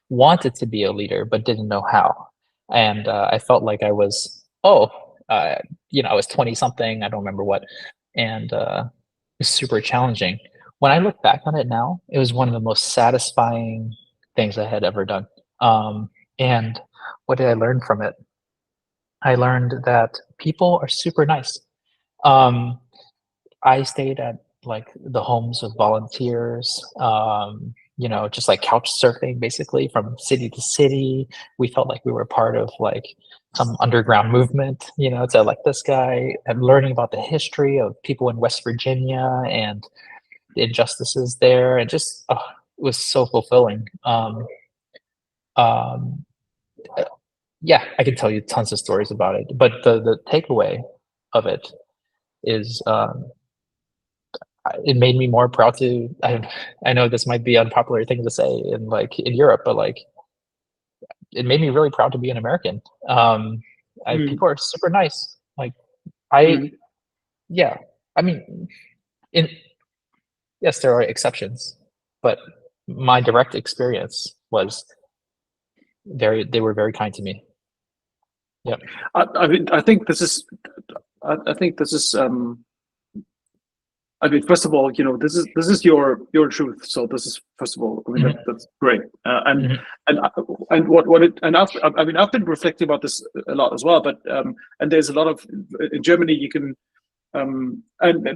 wanted to be a leader, but didn't know how. And I felt like I was, I was 20 something, I don't remember what. And it was super challenging. When I look back on it now, it was one of the most satisfying things I had ever done. And what did I learn from it? I learned that people are super nice. I stayed at like the homes of volunteers, just like couch surfing, basically from city to city. We felt like we were part of like some underground movement, to like this guy, and learning about the history of people in West Virginia and the injustices there. And just, it was so fulfilling. Yeah, I can tell you tons of stories about it, but the takeaway of it is, it made me more proud to, I know this might be an unpopular thing to say in Europe, but like, it made me really proud to be an American. People are super nice. Like yeah, I mean, yes, there are exceptions, but my direct experience was they were very kind to me. Yeah. I think this is first of all, this is your truth. So this is, first of all, that's great. And I've been reflecting about this a lot as well. But and there's a lot of, in Germany you can, and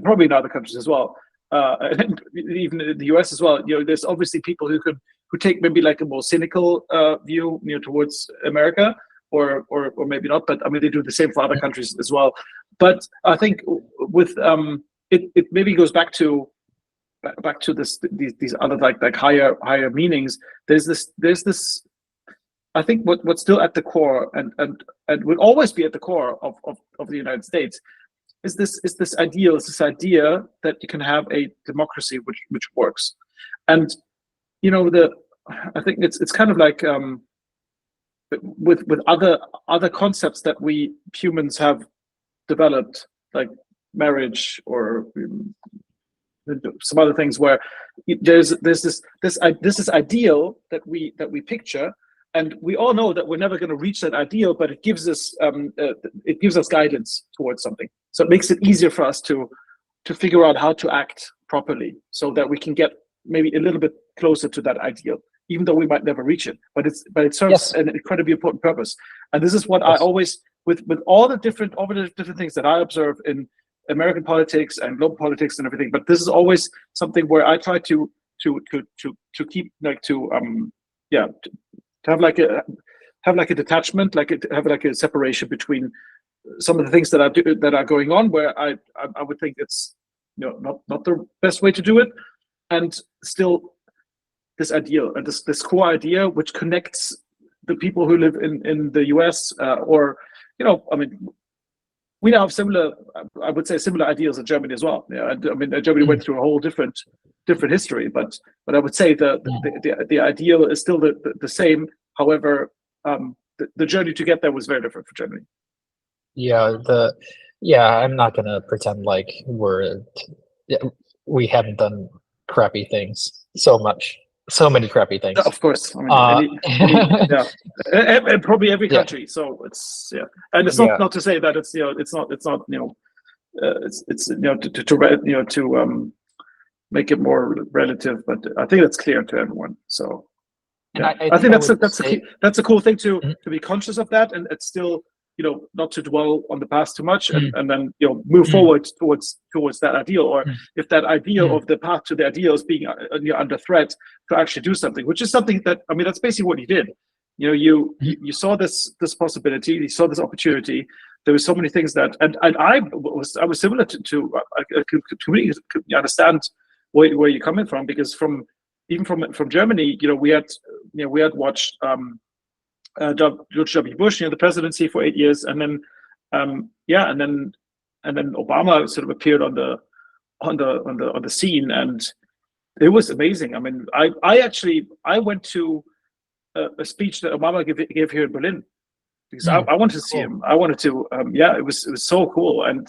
probably in other countries as well, and even in the US as well. There's obviously people who take maybe like a more cynical view, towards America, or maybe not. But I mean, they do the same for other countries as well. But I think with it maybe goes back to these other like higher meanings. There's this. I think what's still at the core and will always be at the core of the United States is this idea that you can have a democracy which works. And I think it's kind of like with other concepts that we humans have developed, like marriage or some other things, where there's this ideal that we picture, and we all know that we're never going to reach that ideal, but it gives us guidance towards something. So it makes it easier for us to figure out how to act properly, so that we can get maybe a little bit closer to that ideal, even though we might never reach it. But it serves an incredibly important purpose. And this is what I always, with all the different things that I observe in American politics and global politics and everything, but this is always something where I try to keep to have like a detachment, have like a separation between some of the things that are going on, where I would think it's not the best way to do it, and still this ideal and this core idea which connects the people who live in the US, or I mean, we now have similar ideals in Germany as well. Yeah, I mean, Germany went through a whole different history, but I would say the ideal is still the same. However, the journey to get there was very different for Germany. I'm not gonna pretend like we haven't done crappy things so many crappy things. Of course, I mean, and probably every country. So it's and it's not to say that it's it's not make it more relative, but I think that's clear to everyone. So And yeah, I I think would that's a say, key, that's a cool thing to Mhm. be conscious of that, and it's still, you know, not to dwell on the past too much, Mm. and then, you know, move Mm. forward towards that ideal, or Mm. if that ideal Mm. of the path to the ideal is being you know, under threat, to actually do something, which is something that, I mean, that's basically what you did. You know, you saw this possibility, you saw this opportunity. There were so many things that, and I was similar to I completely understand where you're coming from, because even from Germany, you know, we had watched George W. Bush, you know, the presidency for 8 years, and then yeah, and then Obama sort of appeared on the scene, and it was amazing. I mean, I went to a speech that Obama gave here in Berlin, because I wanted to see Cool. him. I wanted to, yeah, it was so cool, and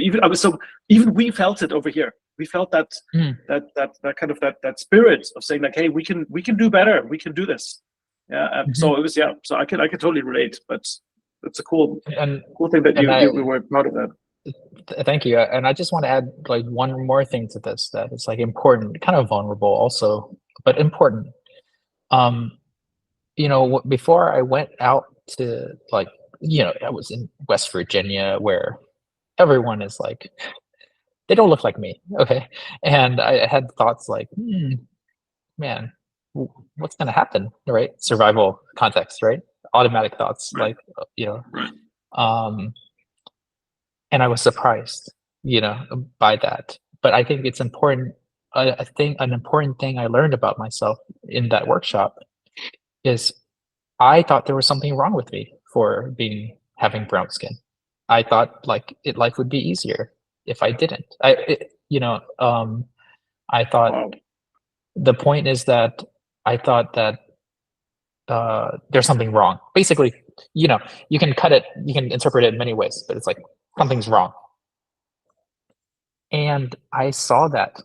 even I was so even we felt it over here. We felt that Mm. that kind of that spirit of saying like, hey, we can do better. We can do this. Yeah. So it was, yeah. So I can totally relate. But it's a cool And thing that and I you were proud of that. thank you. And I just want to add like one more thing to this, that it's like important, kind of vulnerable also, but important. You know, before I went out to, like, you know, I was in West Virginia where everyone is like, they don't look like me. Okay. And I had thoughts like, man, what's going to happen? Right. Survival context, right? Automatic thoughts, Right. like, you know, Right. and I was surprised, you know, by that. But I think it's important. I think an important thing I learned about myself in that workshop is I thought there was something wrong with me for having brown skin. I thought like life would be easier if I didn't. I thought Wow. the point is that I thought that there's something wrong. Basically, you know, you can interpret it in many ways, but it's like something's wrong. And I saw that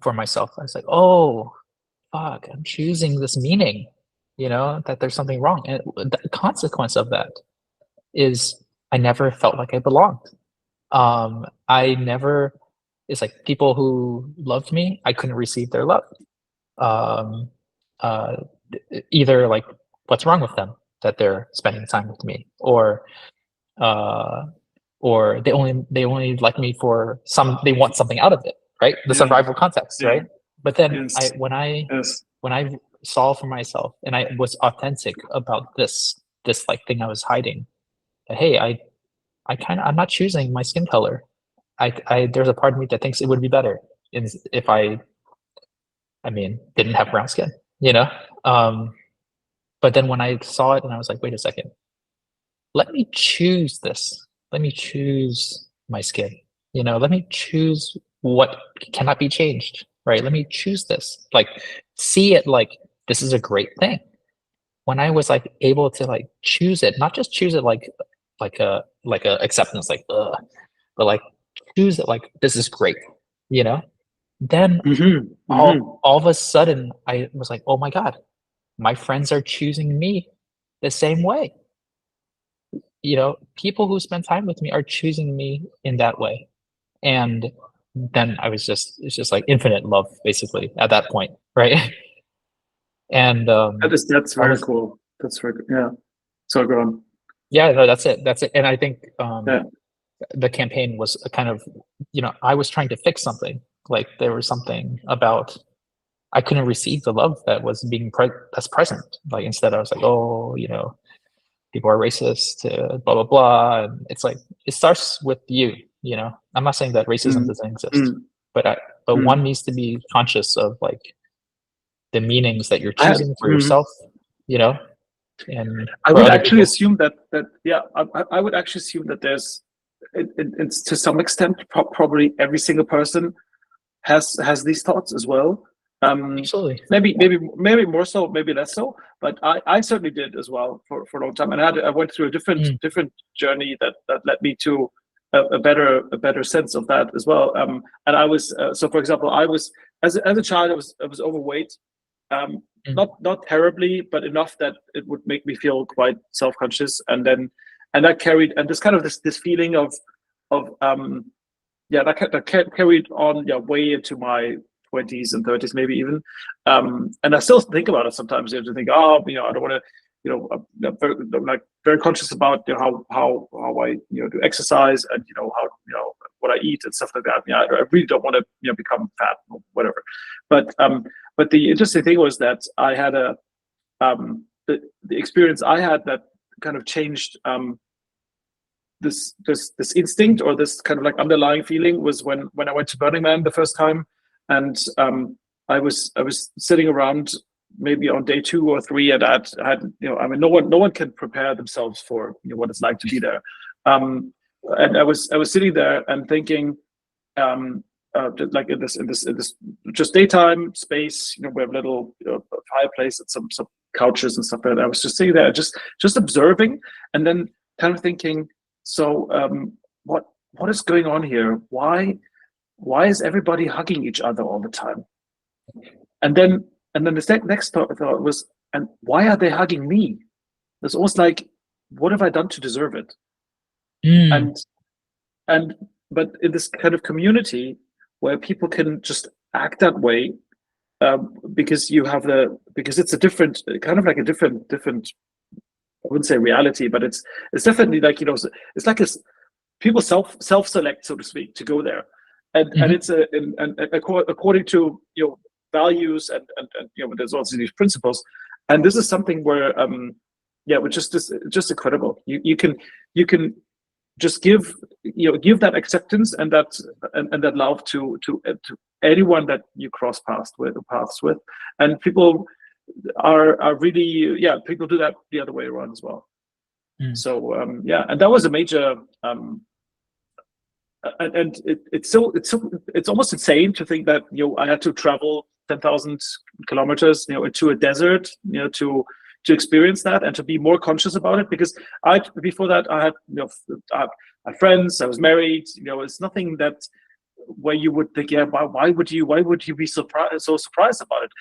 for myself. I was like, oh, fuck, I'm choosing this meaning, you know, that there's something wrong. And the consequence of that is I never felt like I belonged. I never, it's like people who loved me, I couldn't receive their love. Um, uh, Either like, what's wrong with them that they're spending time with me, uh, or they only like me for they want something out of it, right? The survival context, Yeah. right? But then Yes. when I Yes. saw for myself and I was authentic about this like thing I was hiding, that hey, I'm not choosing my skin color. There's a part of me that thinks it would be better if I mean, didn't have brown skin, you know? But then when I saw it and I was like, wait a second, let me choose this. Let me choose my skin. You know, let me choose what cannot be changed, right? Let me choose this. Like, see it like this is a great thing. When I was like able to like choose it, not just choose it like a acceptance, like ugh, but like choose it like this is great, you know? Then all of a sudden I was like, oh my God, my friends are choosing me the same way. You know, people who spend time with me are choosing me in that way. And then it's just like infinite love basically at that point, right? And That's I very was, cool. That's very good. Yeah. So go on. yeah, no, that's it. That's it. And I think Yeah. the campaign was a kind of, you know, I was trying to fix something. Like there was something about I couldn't receive the love that was that's present. Like instead I was like, oh, you know, people are racist, blah blah blah. And it's like it starts with you. You know, I'm not saying that racism doesn't exist, but one needs to be conscious of like the meanings that you're choosing for yourself. You know, and I for would other actually people. assume that yeah, I would actually assume that there's it's to some extent probably every single person has these thoughts as well. Absolutely. Maybe more so, maybe less so, but I certainly did as well for a long time, and I went through a different journey that led me to a better sense of that as well. And I was so, for example, I was as a child, I was overweight. Not terribly, but enough that it would make me feel quite self-conscious, and that carried, and this kind of this feeling of yeah, that carried on, yeah, way into my 20s and 30s, maybe even. And I still think about it sometimes. You have to think, oh, I don't want to, I'm like very conscious about how I do exercise, and how what I eat and stuff like that. Yeah, I really don't want to become fat or whatever. But the interesting thing was that I had the experience I had that kind of changed this instinct, or this kind of like underlying feeling, was when I went to Burning Man the first time. And I was sitting around maybe on day 2 or 3, and I had I mean, no one can prepare themselves for what it's like to be there. And I was sitting there and thinking, like in this just daytime space, we have a little fireplace and some couches and stuff like that. I was just sitting there, just observing, and then kind of thinking, so what is going on here? Why is everybody hugging each other all the time? And then the next thought was, and why are they hugging me? It's almost like, what have I done to deserve it? But in this kind of community where people can just act that way, because it's a different kind of like a different, I wouldn't say reality, but it's definitely like, it's like people self-select, so to speak, to go there. And it's according to values, and there's also these principles. And this is something where which is just incredible. You can just give that acceptance and that love to anyone that you cross paths with, and people are really, people do that the other way around as well. So and that was a major and it's almost insane to think that I had to travel 10,000 kilometers into a desert to experience that, and to be more conscious about it, because before that I had I had friends, I was married, it's nothing that where you would think, why would you be so surprised about it?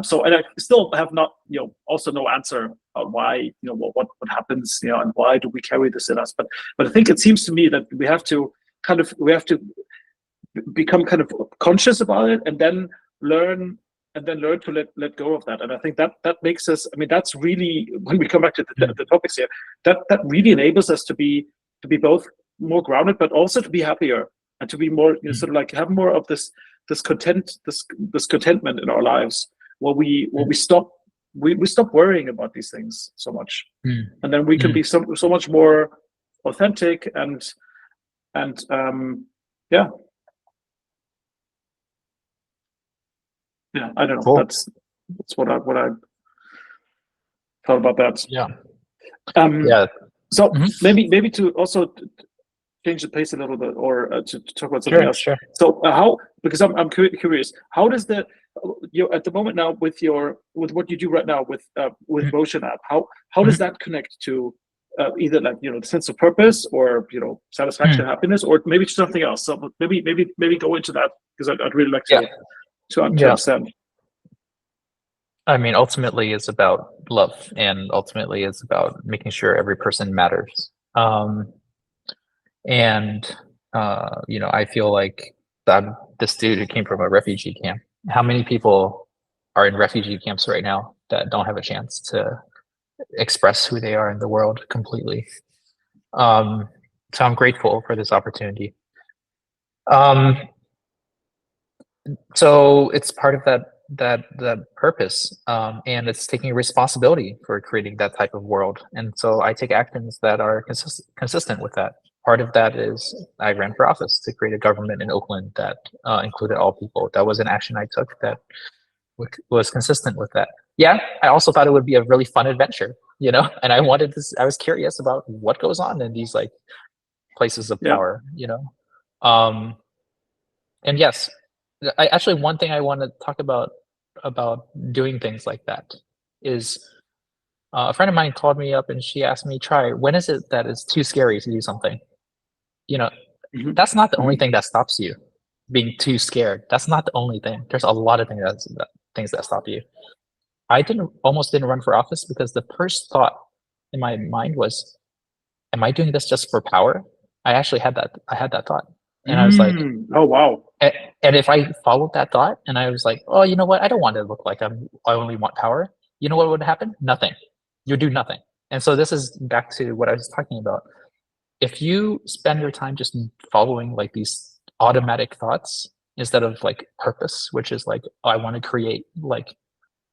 So, and I still have not also no answer on why what happens, and why do we carry this in us, but I think it seems to me that we have to become kind of conscious about it, and then learn to let go of that. And I think that makes us, I mean, that's really, when we come back to the topics here, that really enables us to be both more grounded, but also to be happier, and to be more sort of like have more of this contentment in our lives, where we stop worrying about these things so much, and then we can be so much more authentic and I don't know. Cool. That's what I thought about that. So maybe to also change the pace a little bit, or to talk about something else. Sure. So because I'm curious, how does at the moment now with what you do right now with Votion app, how does that connect to either like the sense of purpose, or satisfaction, happiness, or maybe something else? So maybe go into that, because I'd really like to understand. I mean, ultimately it's about love, and ultimately it's about making sure every person matters. I feel like I'm this dude who came from a refugee camp. How many people are in refugee camps right now that don't have a chance to express who they are in the world completely? So I'm grateful for this opportunity. So it's part of that purpose, and it's taking responsibility for creating that type of world. And so I take actions that are consistent with that. Part of that is I ran for office to create a government in Oakland that included all people. That was an action I took that was consistent with that. Yeah, I also thought it would be a really fun adventure, and I was curious about what goes on in these like places of power, and yes, one thing I want to talk about doing things like that is a friend of mine called me up and she asked me, Tri, when is it that it's too scary to do something? That's not the only thing that stops you being too scared. That's not the only thing. There's a lot of things that stop you. I almost didn't run for office because the first thought in my mind was, am I doing this just for power? I actually had that thought. And I was like, Oh wow. and if I followed that thought and I was like, oh, you know what? I don't want to look like I only want power. You know what would happen? Nothing. You do nothing. And so this is back to what I was talking about. If you spend your time just following like these automatic thoughts instead of like purpose, which is like, oh, I want to create like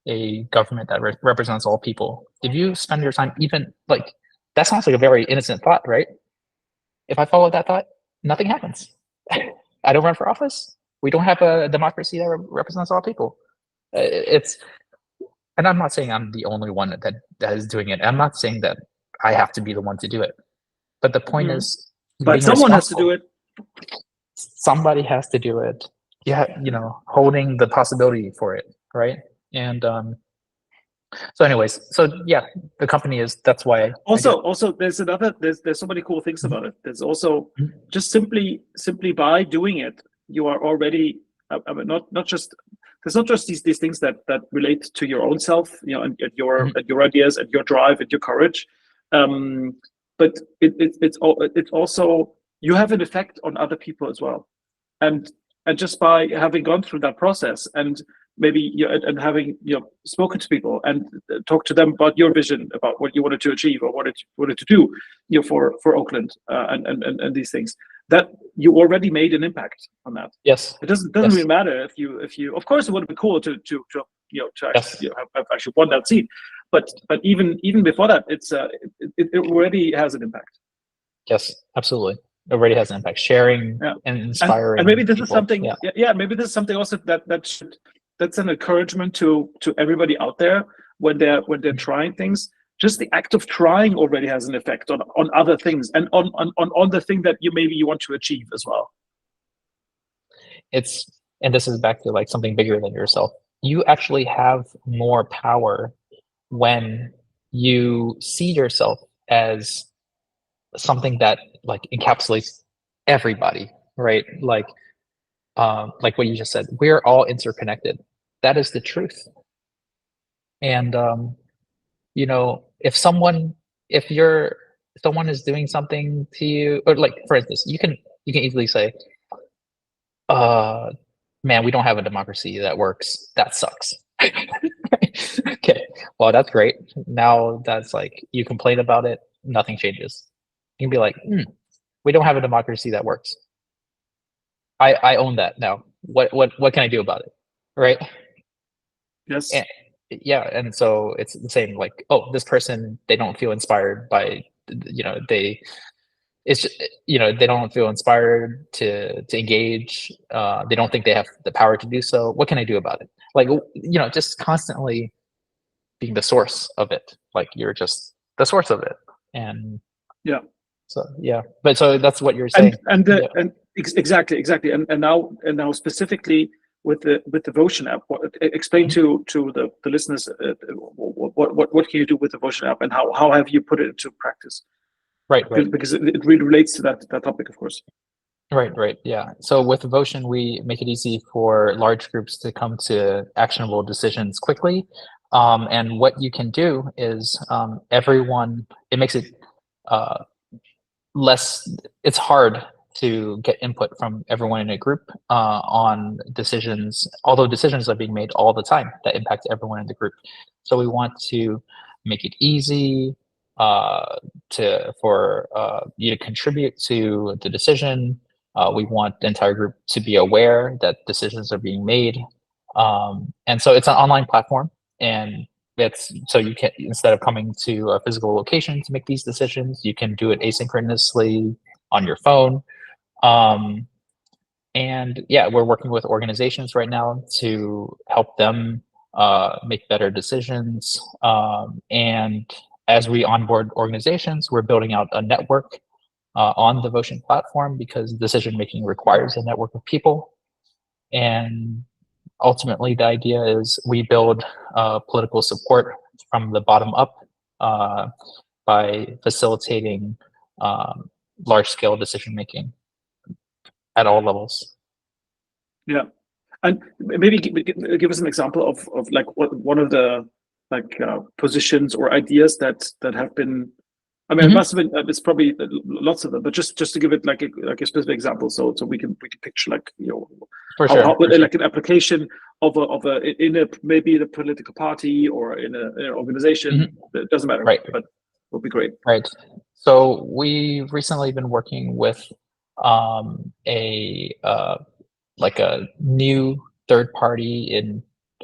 a government that represents all people. If you spend your time even like, that sounds like a very innocent thought, right? If I follow that thought, nothing happens. I don't run for office. We don't have a democracy that represents all people. It's, and I'm not saying I'm the only one that is doing it. I'm not saying that I have to be the one to do it. But the point is, but someone has to do it. Somebody has to do it. Yeah, holding the possibility for it, right? And so, anyways, so yeah, the company is. That's why. Also, there's so many cool things about it. There's also just simply by doing it, you are already. I mean, not just. There's not just these things that relate to your own self, and your ideas and your drive and your courage. But it's also, you have an effect on other people as well, and just by having gone through that process and maybe and having spoken to people and talked to them about your vision, about what you wanted to achieve or wanted to do for Oakland, and these things, that you already made an impact on that. Yes, it doesn't really matter if you of course it would be cool to actually, have actually won that seat, but even before that, it already has an impact. Yes, absolutely. It already has an impact. Sharing and inspiring. And maybe this people. Is something. Yeah, maybe this is something also that's an encouragement to everybody out there when they're trying things. Just the act of trying already has an effect on other things and on the thing that you want to achieve as well. And this is back to like something bigger than yourself. You actually have more power when you see yourself as something that like encapsulates everybody, right? Like what you just said, we're all interconnected. That is the truth. And if someone is doing something to you, or like for instance, you can easily say, man, we don't have a democracy that works. That sucks. Okay, well, that's great. Now that's like, you complain about it, nothing changes. You can be like, we don't have a democracy that works. I own that now. What can I do about it? Right? Yes. And so it's the same, like, oh, this person, they don't feel inspired by, they don't feel inspired to engage. They don't think they have the power to do so. What can I do about it? Like, just constantly being the source of it. Like, you're just the source of it. And so, but so that's what you're saying. And exactly. And now specifically with the Votion app, explain to the listeners what can you do with the Votion app, and how have you put it into practice? Right. Because it really relates to that topic, of course. Right. Yeah. So with Votion, we make it easy for large groups to come to actionable decisions quickly. And what you can do is it makes it it's hard to get input from everyone in a group on decisions, although decisions are being made all the time that impact everyone in the group. So we want to make it easy for you to contribute to the decision. We want the entire group to be aware that decisions are being made. And so it's an online platform, and so you can, instead of coming to a physical location to make these decisions, you can do it asynchronously on your phone. And we're working with organizations right now to help them make better decisions. And as we onboard organizations, we're building out a network on the Votion platform, because decision making requires a network of people. And ultimately, the idea is we build political support from the bottom up by facilitating large-scale decision making at all levels. Yeah, and maybe give us an example of like what one of the positions or ideas that have been I mean, it must have been. It's probably lots of them, but just to give it like a specific example, so we can picture like For how, sure, how for sure. like an application of maybe in a political party or in an organization. It doesn't matter, Right. but it would be great. Right. So we've recently been working with like a new third party in,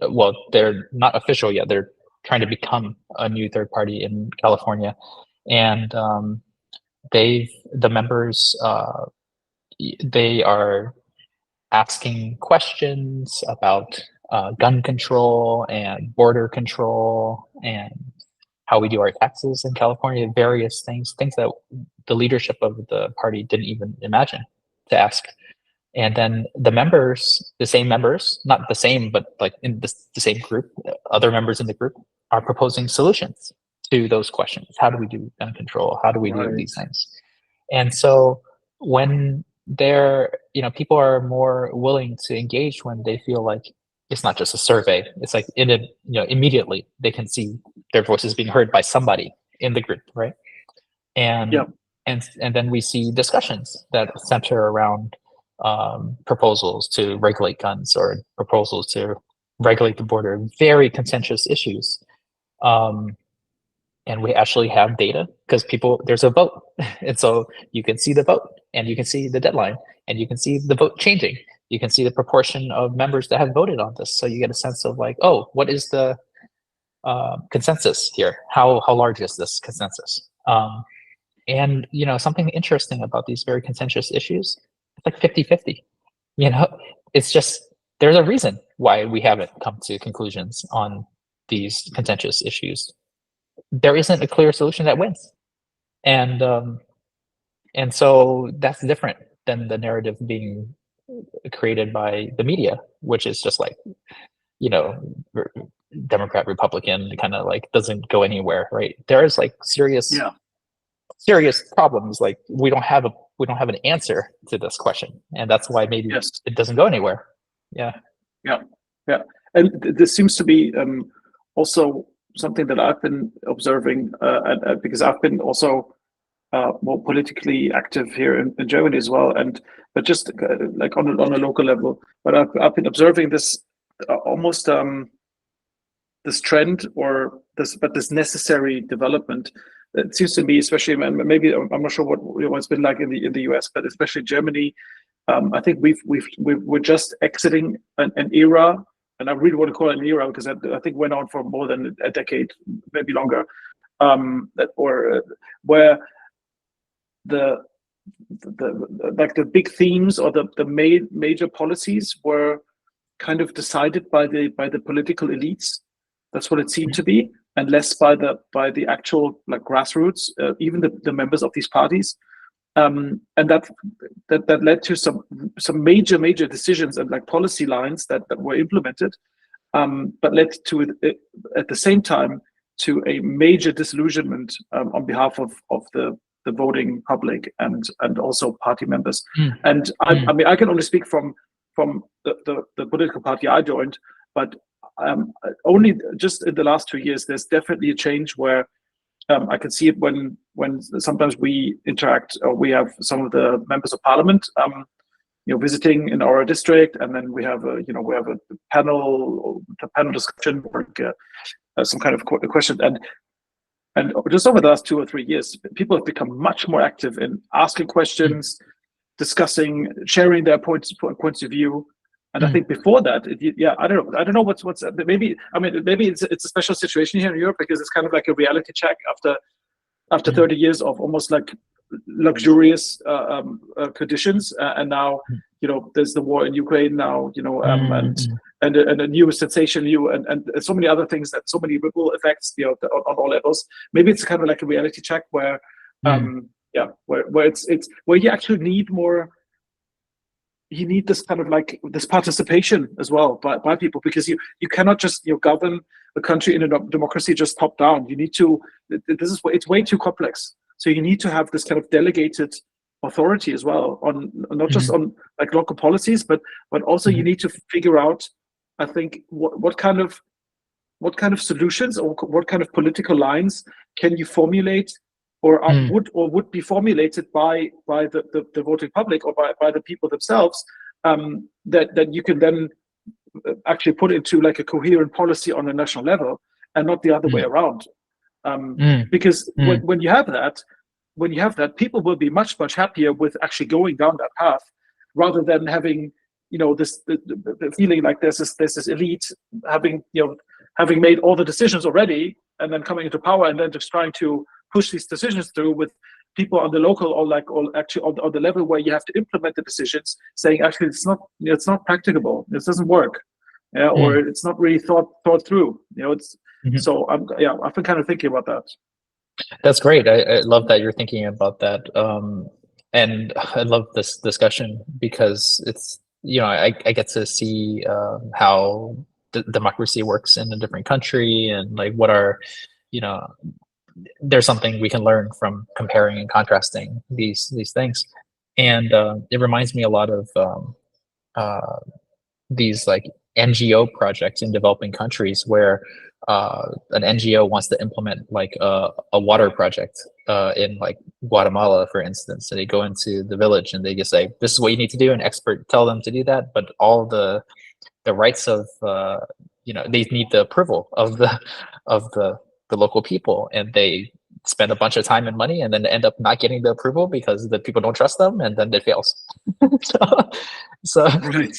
well, they're not official yet. They're trying to become a new third party in California, and the members they are asking questions about gun control and border control and how we do our taxes in California, various things that the leadership of the party didn't even imagine to ask. And then the same members, not the same, but like in the same group, other members in the group are proposing solutions to those questions. How do we do gun control? How do we do these things? And so when people are more willing to engage when they feel like it's not just a survey. It's like immediately they can see their voices being heard by somebody in the group, right? And and then we see discussions that center around proposals to regulate guns or proposals to regulate the border, very contentious issues. And we actually have data because there's a vote. And so you can see the vote and you can see the deadline and you can see the vote changing. You can see the proportion of members that have voted on this. So you get a sense of like, oh, what is the consensus here? How large is this consensus? And something interesting about these very contentious issues, it's like 50-50. It's just, there's a reason why we haven't come to conclusions on these contentious issues. There isn't a clear solution that wins. And so that's different than the narrative being created by the media, which is just like, Democrat, Republican, kind of like doesn't go anywhere, right? There is like serious problems. Like we don't have an answer to this question, and that's why maybe it doesn't go anywhere. Yeah. And this seems to be also something that I've been observing, because I've been also more politically active here in Germany as well, but just like on a local level. But I've been observing this almost this trend or this necessary development. It seems to me, especially, and maybe I'm not sure what it's been like in the US, but especially Germany. I think we're just exiting an era. And I really want to call it an era because I think went on for more than a decade, maybe longer, where the big themes or the major policies were kind of decided by the political elites. That's what it seemed to be, and less by the actual like grassroots, even the members of these parties. And that led to some major decisions and like policy lines that were implemented, but led to at the same time to a major disillusionment on behalf of the voting public and also party members. And I mean I can only speak from the political party I joined, but only just in the last 2 years there's definitely a change where I can see it when sometimes we interact, or we have some of the members of parliament, visiting in our district, and then we have a panel discussion, or some kind of question, and just over the last 2 or 3 years, people have become much more active in asking questions, discussing, sharing their points of view. And I think before that, I don't know what's maybe it's a special situation here in Europe because it's kind of like a reality check after 30 years of almost like luxurious conditions, and now there's the war in Ukraine now, and a new sensation, and so many other things, that so many ripple effects, on all levels. Maybe it's kind of like a reality check where where you actually need more. You need this kind of like this participation as well by people, because you cannot just govern the country in a democracy just top down. You need to. It's way too complex. So you need to have this kind of delegated authority as well on not just on like local policies, but also you need to figure out, I think, what kind of solutions or what kind of political lines can you formulate would be formulated by the voting public or by the people themselves, that you can then actually put into like a coherent policy on a national level, and not the other way around. Because when you have that, people will be much happier with actually going down that path, rather than having this the feeling like there's this elite having made all the decisions already, and then coming into power, and then just trying to push these decisions through with people on the local or actually on the level where you have to implement the decisions, saying actually it's not practicable, this doesn't work, or it's not really thought through. So I've been kind of thinking about that. That's great. I love that you're thinking about that. And I love this discussion because it's, I get to see how democracy works in a different country, and like what are, there's something we can learn from comparing and contrasting these things. And it reminds me a lot of these like NGO projects in developing countries where an NGO wants to implement like a water project in like Guatemala, for instance. So they go into the village and they just say, this is what you need to do, and expert tell them to do that. But all the rights of, they need the approval of the local people, and they spend a bunch of time and money and then end up not getting the approval because the people don't trust them, and then it fails. so right.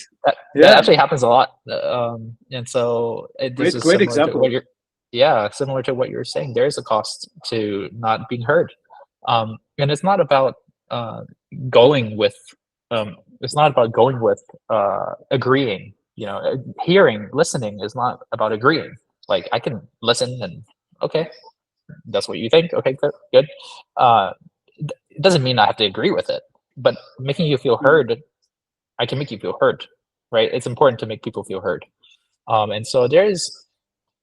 that actually happens a lot. And so this is great example. Similar to what you're saying. There is a cost to not being heard. And it's not about going with agreeing. Listening is not about agreeing. Like, I can listen and okay, that's what you think. Okay, good. It doesn't mean I have to agree with it, but making you feel heard, I can make you feel heard, right? It's important to make people feel heard. And so there's,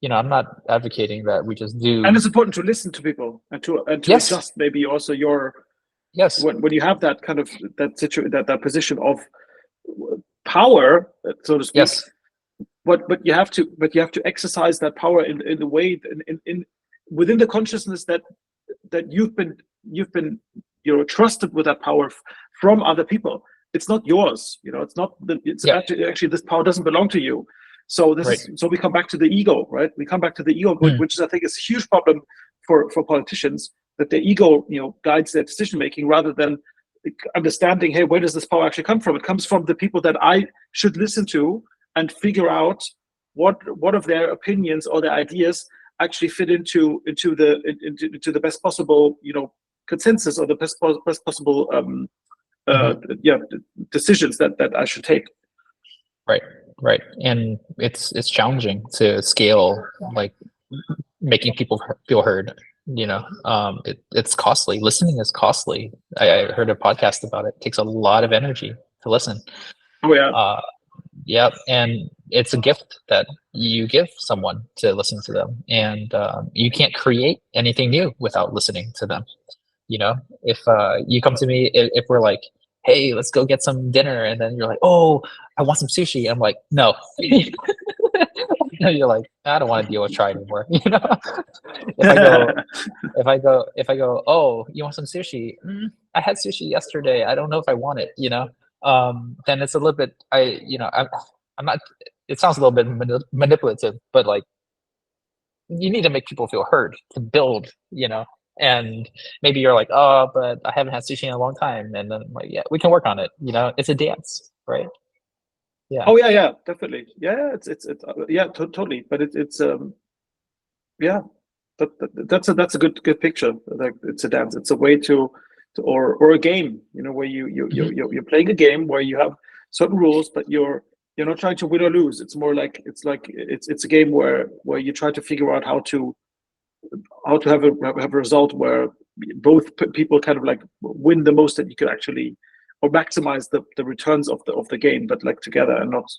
I'm not advocating that we just do. And it's important to listen to people and to yes. adjust maybe also your yes. When you have that kind of that position of power, so to speak. Yes. But you have to exercise that power in the way in within the consciousness that you've been trusted with that power from other people. It's not yours, it's not actually this power doesn't belong to you. So so we come back to the ego, right? We come back to the ego, which is, I think, is a huge problem for politicians, that their ego guides their decision making rather than understanding, hey, where does this power actually come from? It comes from the people that I should listen to and figure out what of their opinions or their ideas actually fit into the best possible consensus, or the best possible decisions that I should take. Right. And it's challenging to scale, like making people feel heard. It's costly. Listening is costly. I heard a podcast about it. It takes a lot of energy to listen. Oh yeah. Yeah, and it's a gift that you give someone to listen to them, and you can't create anything new without listening to them. If you come to me, if we're like, hey, let's go get some dinner, and then you're like, oh, I want some sushi. I'm like, no. You're like, I don't want to deal with Tri anymore. If I go, oh, you want some sushi? I had sushi yesterday. I don't know if I want it. Then it's a little bit, I'm not, it sounds a little bit manipulative, but like, you need to make people feel heard to build, and maybe you're like, oh, but I haven't had sushi in a long time. And then like, yeah, we can work on it. It's a dance, right? Yeah. Oh yeah, definitely. Yeah, it's totally. But that's a good picture. Like, it's a dance. It's a way to or a game, where you're playing a game where you have certain rules, but you're not trying to win or lose. It's more like it's a game where you try to figure out how to have a result where both people kind of like win the most that you could actually, or maximize the returns of the game, but like together, and not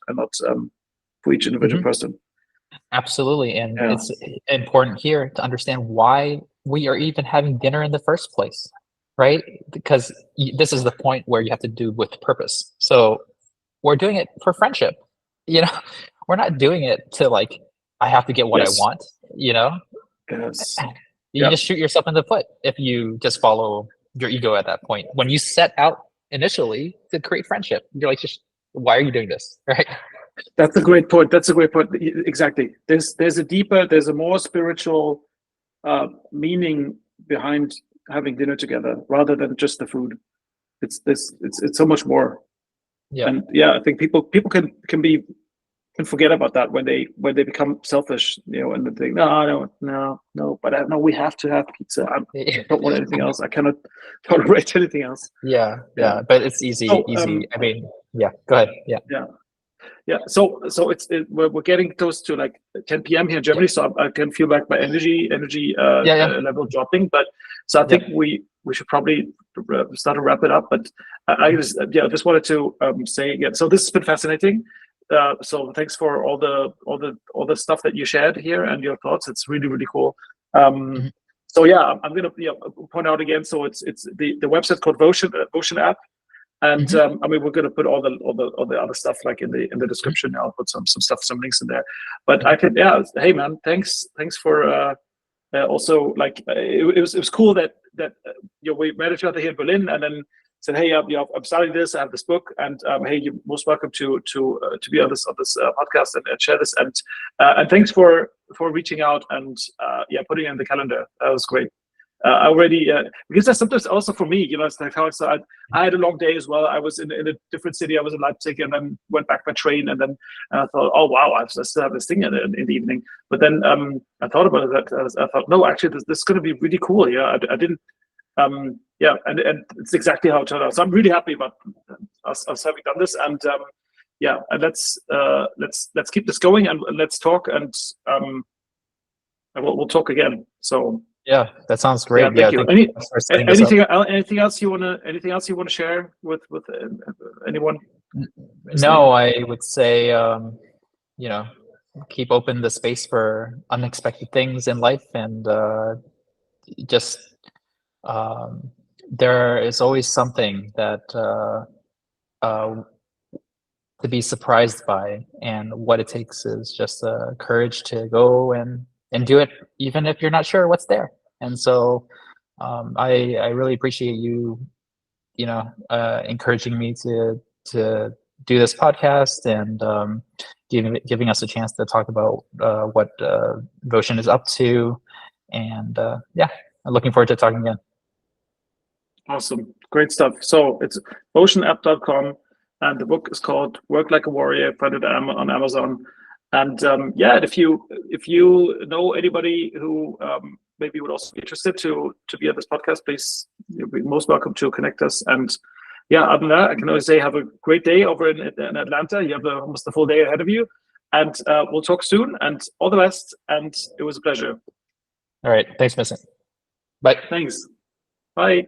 for each individual person. Absolutely. And it's important here to understand why we are even having dinner in the first place, right? Because this is the point where you have to do with purpose. So we're doing it for friendship. We're not doing it to like, I have to get what I want, Yes. You just shoot yourself in the foot if you just follow your ego at that point. When you set out initially to create friendship, you're like, just why are you doing this, right? That's a great point. That's a great point. Exactly. There's a more spiritual meaning behind having dinner together rather than just the food. It's so much more. Yeah. And I think people can forget about that when they become selfish, and they think, no, but we have to have pizza. I don't want anything else. I cannot tolerate anything else. Yeah. But it's easy. I mean, yeah. Go ahead. Yeah. So we're getting close to like 10 p.m. here in Germany, so I can feel like my energy level dropping. But so I think we should probably start to wrap it up. But I just wanted to say again. So this has been fascinating. So thanks for all the stuff that you shared here and your thoughts. It's really, really cool. So I'm gonna point out again. So it's the website called Votion app. And I mean, we're going to put all the other stuff like in the description. I'll put some stuff, some links in there. But I can, hey man, thanks for also like it was cool that we met each other here in Berlin, and then said, hey, I'm starting this. I have this book, and hey, you're most welcome to be on this podcast and share this. And thanks for reaching out and putting it in the calendar. That was great. I already because that's sometimes also for me, it's like how I had a long day as well. I was in a different city. I was in Leipzig, and then went back by train, and then I thought, oh wow, I still have this thing in the evening. But then I thought about it. I thought, no, actually, this is going to be really cool. I didn't. And it's exactly how it turned out. So I'm really happy about us having done this, and and let's keep this going, and let's talk, and we'll talk again. So. Yeah, that sounds great. Thank you. Anything else you want to share with anyone? No, I would say keep open the space for unexpected things in life, and there is always something that to be surprised by, and what it takes is just the courage to go and do it, even if you're not sure what's there. And so I really appreciate you encouraging me to do this podcast, and giving us a chance to talk about what Votion is up to. And I'm looking forward to talking again. Awesome. Great stuff. So it's votionapp.com, and the book is called Work Like a Warrior. Find it on Amazon. And if you know anybody who maybe would also be interested to be on this podcast, please, you'll be most welcome to connect us. And other than that, I can only say have a great day over in Atlanta. You have almost the full day ahead of you, and we'll talk soon. And all the best. And it was a pleasure. All right, thanks, Vincent. Bye. Thanks. Bye.